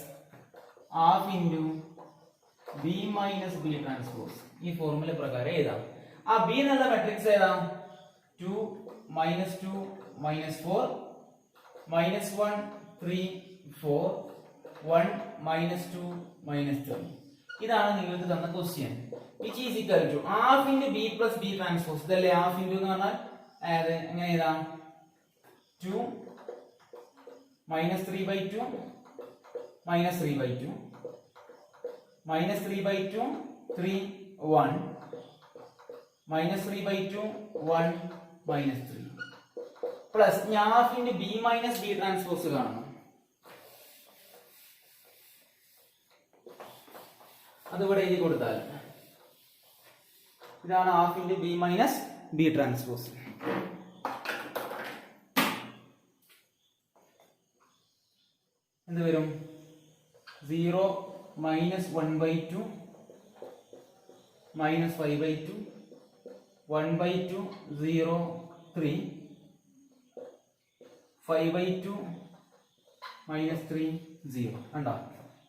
half into B minus B transpose. ഈ ഫോർമുല പ്രകാരം എഴുതാം. ആ ബി എന്നുള്ള മെട്രിക്സ് ഏതാ? 2 -2 -4 -1 3 4 1 -2 -3. ഇതാണ് നിങ്ങൾക്ക് തന്ന question. Which is equal to half into B plus B transpose. ഇതല്ലേ ഹാഫ് ഇൻറ്റു എന്ന് പറഞ്ഞാൽ? അതായത് എങ്ങനെ എഴുതാം? 2 -3/2 -3/2 -3/2 3 1 -3/2 1 -3 plus half into B minus B transpose കാണണം. അതിവിടെ എഴുതി കൊടുത്താൽ ഇതാണ് half into B minus B transpose. എന്ത് വരും? 0 -1/2 -5/2 1/2 0 3 5/2 -3 0. കണ്ടോ?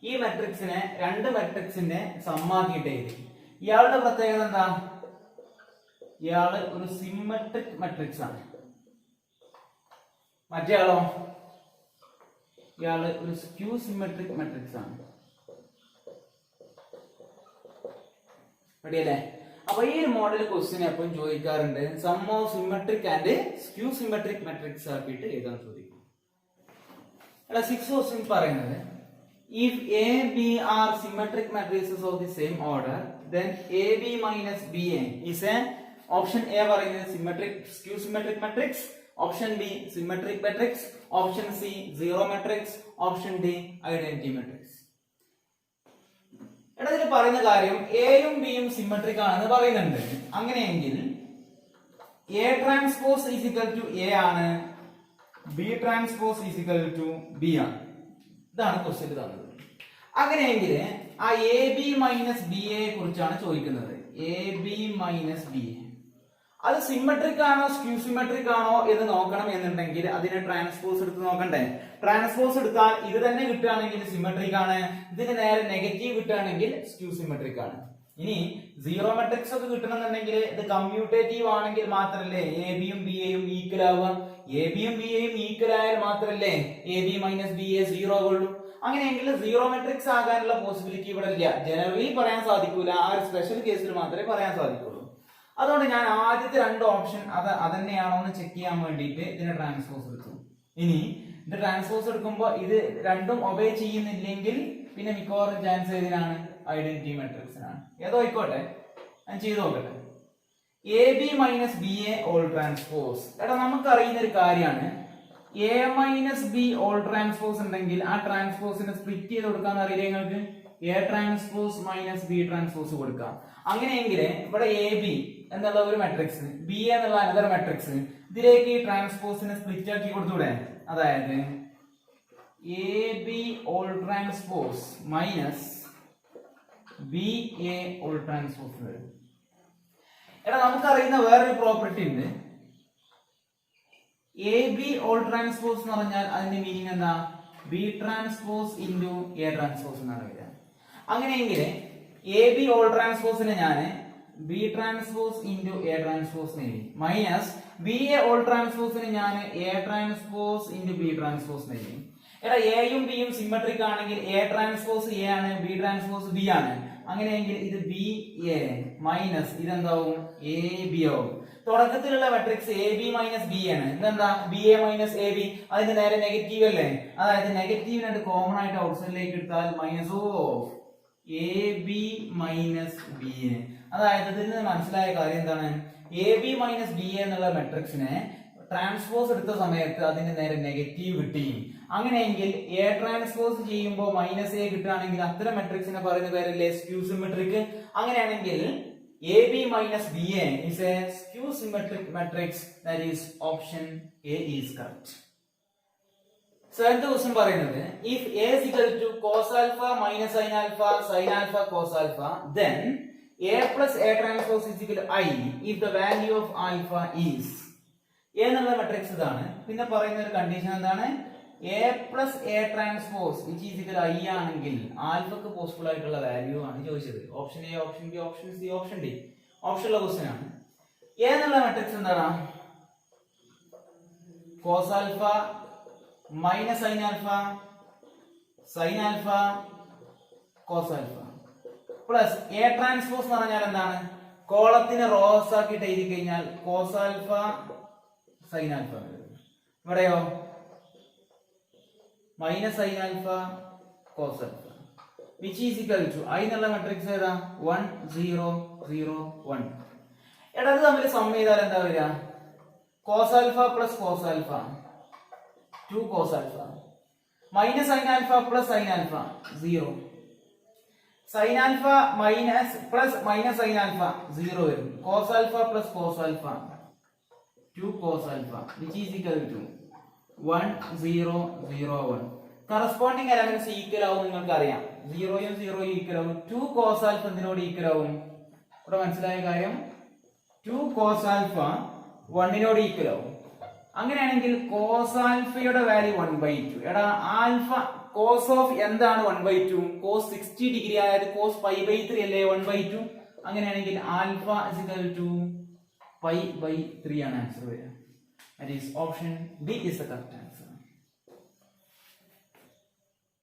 ഈ മെട്രിക്സിനെ രണ്ട് മെട്രിക്സിന്റെ സമ്മാക്കിയിട്ട് എഴുതി. ഇയാളുടെ പ്രത്യേകത എന്താ? ഇയാള് ഒരു സിമെട്രിക് മെട്രിക്സ് ആണ്. മറ്റേ ആളോ? ഇയാള് ഒരു സ്ക്യൂ സിമെട്രിക് മെട്രിക്സ് ആണ്. റെഡിയല്ലേ? അപ്പൊ ഈ മോഡൽ ക്വസ്റ്റ്യൻ എപ്പോഴും ചോദിക്കാറുണ്ട്. Sum of symmetric and skew symmetric matrix ആക്കിയിട്ട് എഴുതാൻ ചോദിക്കും. 6th ക്വസ്റ്റ്യൻ പറയുന്നത് if A, B are symmetric matrices of the same order, then AB minus BA is a option A പറയുന്നത് symmetric skew symmetric matrix, option B symmetric matrix, option C zero matrix, option D identity matrix. എടാ ഇതിൽ പറയുന്ന കാര്യം എയും ബിയും symmetric ആണെന്ന് പറയുന്നുണ്ട്. അങ്ങനെയെങ്കിൽ A transpose is equal to A ആണ്, B transpose is equal to B ആണ്. ഇതാണ് ക്വസ്റ്റ്യൻ തന്നത്. അങ്ങനെയെങ്കിൽ ആ A B minus B A കുറിച്ചാണ് ചോദിക്കുന്നത്. A B minus B A അത് സിമെട്രിക് ആണോ സ്ക്യൂ സിമെട്രിക് ആണോ എന്ന് നോക്കണം എന്നുണ്ടെങ്കിൽ അതിനെ ട്രാൻസ്പോസ് എടുത്ത് നോക്കണ്ടേ? ട്രാൻസ്പോസ് എടുത്താൽ ഇത് തന്നെ കിട്ടുകയാണെങ്കിൽ സിമെട്രിക് ആണ്, ഇതിന് നേരെ നെഗറ്റീവ് കിട്ടുകയാണെങ്കിൽ സ്ക്യൂ സിമെട്രിക് ആണ്. ഇനി സീറോ മെട്രിക്സ് ഒക്കെ കിട്ടണമെന്നുണ്ടെങ്കിൽ ഇത് കമ്മ്യൂട്ടേറ്റീവ് ആണെങ്കിൽ മാത്രല്ലേ എ ബിയും ബി എയും ഈക്വൽ ആവുക. എ ബിയും ബി എയും ഈക്വൽ ആയാൽ മാത്രല്ലേ A B minus B A 0 ആവുള്ളൂ. അങ്ങനെയെങ്കിൽ സീറോ മെട്രിക്സ് ആകാനുള്ള പോസിബിലിറ്റി ഇവിടെ ഇല്ല. ജനറലി പറയാൻ സാധിക്കൂല, ആ ഒരു സ്പെഷ്യൽ കേസിൽ മാത്രമേ പറയാൻ സാധിക്കുള്ളൂ. അതുകൊണ്ട് ഞാൻ ആദ്യത്തെ രണ്ട് ഓപ്ഷൻ അതന്നെയാണോ എന്ന് ചെക്ക് ചെയ്യാൻ വേണ്ടിയിട്ട് ഇതിനെ ട്രാൻസ്പോസ് എടുത്തു. ഇനി ഇത് ട്രാൻസ്പോസ് എടുക്കുമ്പോൾ ഇത് രണ്ടും ഒബേ ചെയ്യുന്നില്ലെങ്കിൽ പിന്നെ മിക്കവാറും ചാൻസ് ഏതിനാണ്? ഐഡന്റിറ്റി മെട്രിക്സിനാണ്. ഏതോ ആയിക്കോട്ടെ, ഞാൻ ചെയ്ത് നോക്കട്ടെ. A B minus B A all transpose. എടാ നമുക്ക് അറിയുന്ന ഒരു കാര്യമാണ്, A minus B whole transpose ഉണ്ടെങ്കിൽ ആ ട്രാൻസ്പോസിനെ സ്പ്ലിറ്റ് ചെയ്ത് കൊടുക്കാൻ അറിയില്ല നിങ്ങൾക്ക്? A transpose minus B transpose കൊടുക്കാം. അങ്ങനെയെങ്കിൽ ഇവിടെ എ ബി എന്നുള്ള ഒരു മെട്രിക്സ്, ബി എന്നുള്ള അനദർ മെട്രിക്സ്, ഇതിലേക്ക് ഈ ട്രാൻസ്പോസിനെ സ്പ്ലിറ്റ് ആക്കി കൊടുത്തൂടെ? അതായത് A B whole transpose minus B A all transpose വരും. എടാ നമുക്കറിയുന്ന വേറൊരു പ്രോപ്പർട്ടി ഉണ്ട്. എ ബി ഓൾ ട്രാൻസ്പോസ് എന്ന് പറഞ്ഞാൽ അതിന്റെ മീനിങ് എന്താ? B transpose into A transpose എന്നാണ് വരിക. അങ്ങനെയെങ്കിൽ എ ബി ഓൾ ട്രാൻസ്പോസിനെ ഞാൻ B transpose into A transpose എഴുതി, മൈനസ് ബി എ ഓൾ ട്രാൻസ്പോസിന് ഞാൻ A transpose into B transpose എഴുതി. എടാ എയും ബിയും സിമെട്രിക് ആണെങ്കിൽ എ ട്രാൻസ്പോസ് എ ആണ്, ബി ട്രാൻസ്പോസ് ബി ആണ്. അങ്ങനെയെങ്കിൽ ഇത് ബി എ മൈനസ് ഇതെന്താവും? എ ബി ആവും. തുടക്കത്തിലുള്ള matrix A B minus B ആണ്. ഇതെന്താ B A minus A B, അതിന്റെ നേരെ നെഗറ്റീവ് അല്ലേ? അതായത് നെഗറ്റീവിനായിട്ട് കോമൺ ആയിട്ട് ഔട്ട്സൈഡിലേക്ക് എടുത്താൽ minus of A B minus B A. അതായത് ഇതിൽ നിന്ന് മനസ്സിലായ കാര്യം എന്താണ്? A B minus B A എന്നുള്ള മെട്രിക്സിനെ ട്രാൻസ്പോസ് എടുത്ത സമയത്ത് അതിന്റെ നേരെ നെഗറ്റീവ് കിട്ടി. അങ്ങനെയെങ്കിൽ എ ട്രാൻസ്പോസ് ചെയ്യുമ്പോൾ മൈനസ് എ കിട്ടുകയാണെങ്കിൽ അത്തരം മെട്രിക്സിനെ പറയുന്ന പേരല്ലേ സ്ക്യൂ സിമെട്രിക്. അങ്ങനെയാണെങ്കിൽ A B minus B A is a skew symmetric matrix, that is option A is correct. Seventh question പറയുന്നത് if A is equal to cos alpha minus sin alpha sin alpha cos alpha, then A plus A transpose is equal to I if the value of alpha is. A എന്നുള്ള matrix ഇതാണ്. പിന്നെ പറയുന്ന ഒരു condition എന്താണ്? A plus A transpose which is equal to I ആണെങ്കിൽ ആൽഫക്ക് possible ആയിട്ടുള്ള value ആണ് ചോദിച്ചത്. Option A, option B, option C, option D. ഓപ്ഷനുള്ള ക്വസ്റ്റ്യൻ ആണ്. A എന്നുള്ള മെട്രിക്സ് എന്താണ്? cos alpha minus sin alpha sin alpha cos alpha plus A transpose എന്ന് പറഞ്ഞാൽ എന്താണ്? കോളത്തിന് റോസ് ആക്കിയിട്ട് എഴുതി കഴിഞ്ഞാൽ cos alpha sin alpha. ഇവിടെയോ minus sine alpha cos alpha which is equal to I എന്നുള്ള മെട്രിക്സ് ഏതാ? 1 0 0 1. എടാ ഇത് തമ്മിൽ സം ചെയ്താൽ എന്താ വരിക? Cos alpha plus cos alpha 2 cos alpha minus sine alpha plus sine alpha 0. Sine alpha minus plus minus sine alpha 0 വരും. Cos alpha plus cos alpha 2 cos alpha which is equal to 1 0 0 1. Corresponding elements equal ആവും. നിങ്ങൾക്ക് അറിയാം 0യും 0യും equal ആവും. 2 cos alpha എന്തിനോട് equal ആവും? ഇവിടെ മനസ്സിലായ കാര്യം 2 cos alpha 1നോട് equal ആവും. അങ്ങനെയാണെങ്കിൽ കോസ് ആൽഫയുടെ വാല്യൂ 1/2. എടാ ആൽഫ കോസ് ഓഫ് എന്താണ് 1/2? കോസ് 60 ഡിഗ്രി ആയത് കോസ് π/3 അല്ലേ 1/2. അങ്ങനെയാണെങ്കിൽ ആൽഫ is equal to π/3 ആണ് ആൻസർ വരിക. That is option B is the correct answer.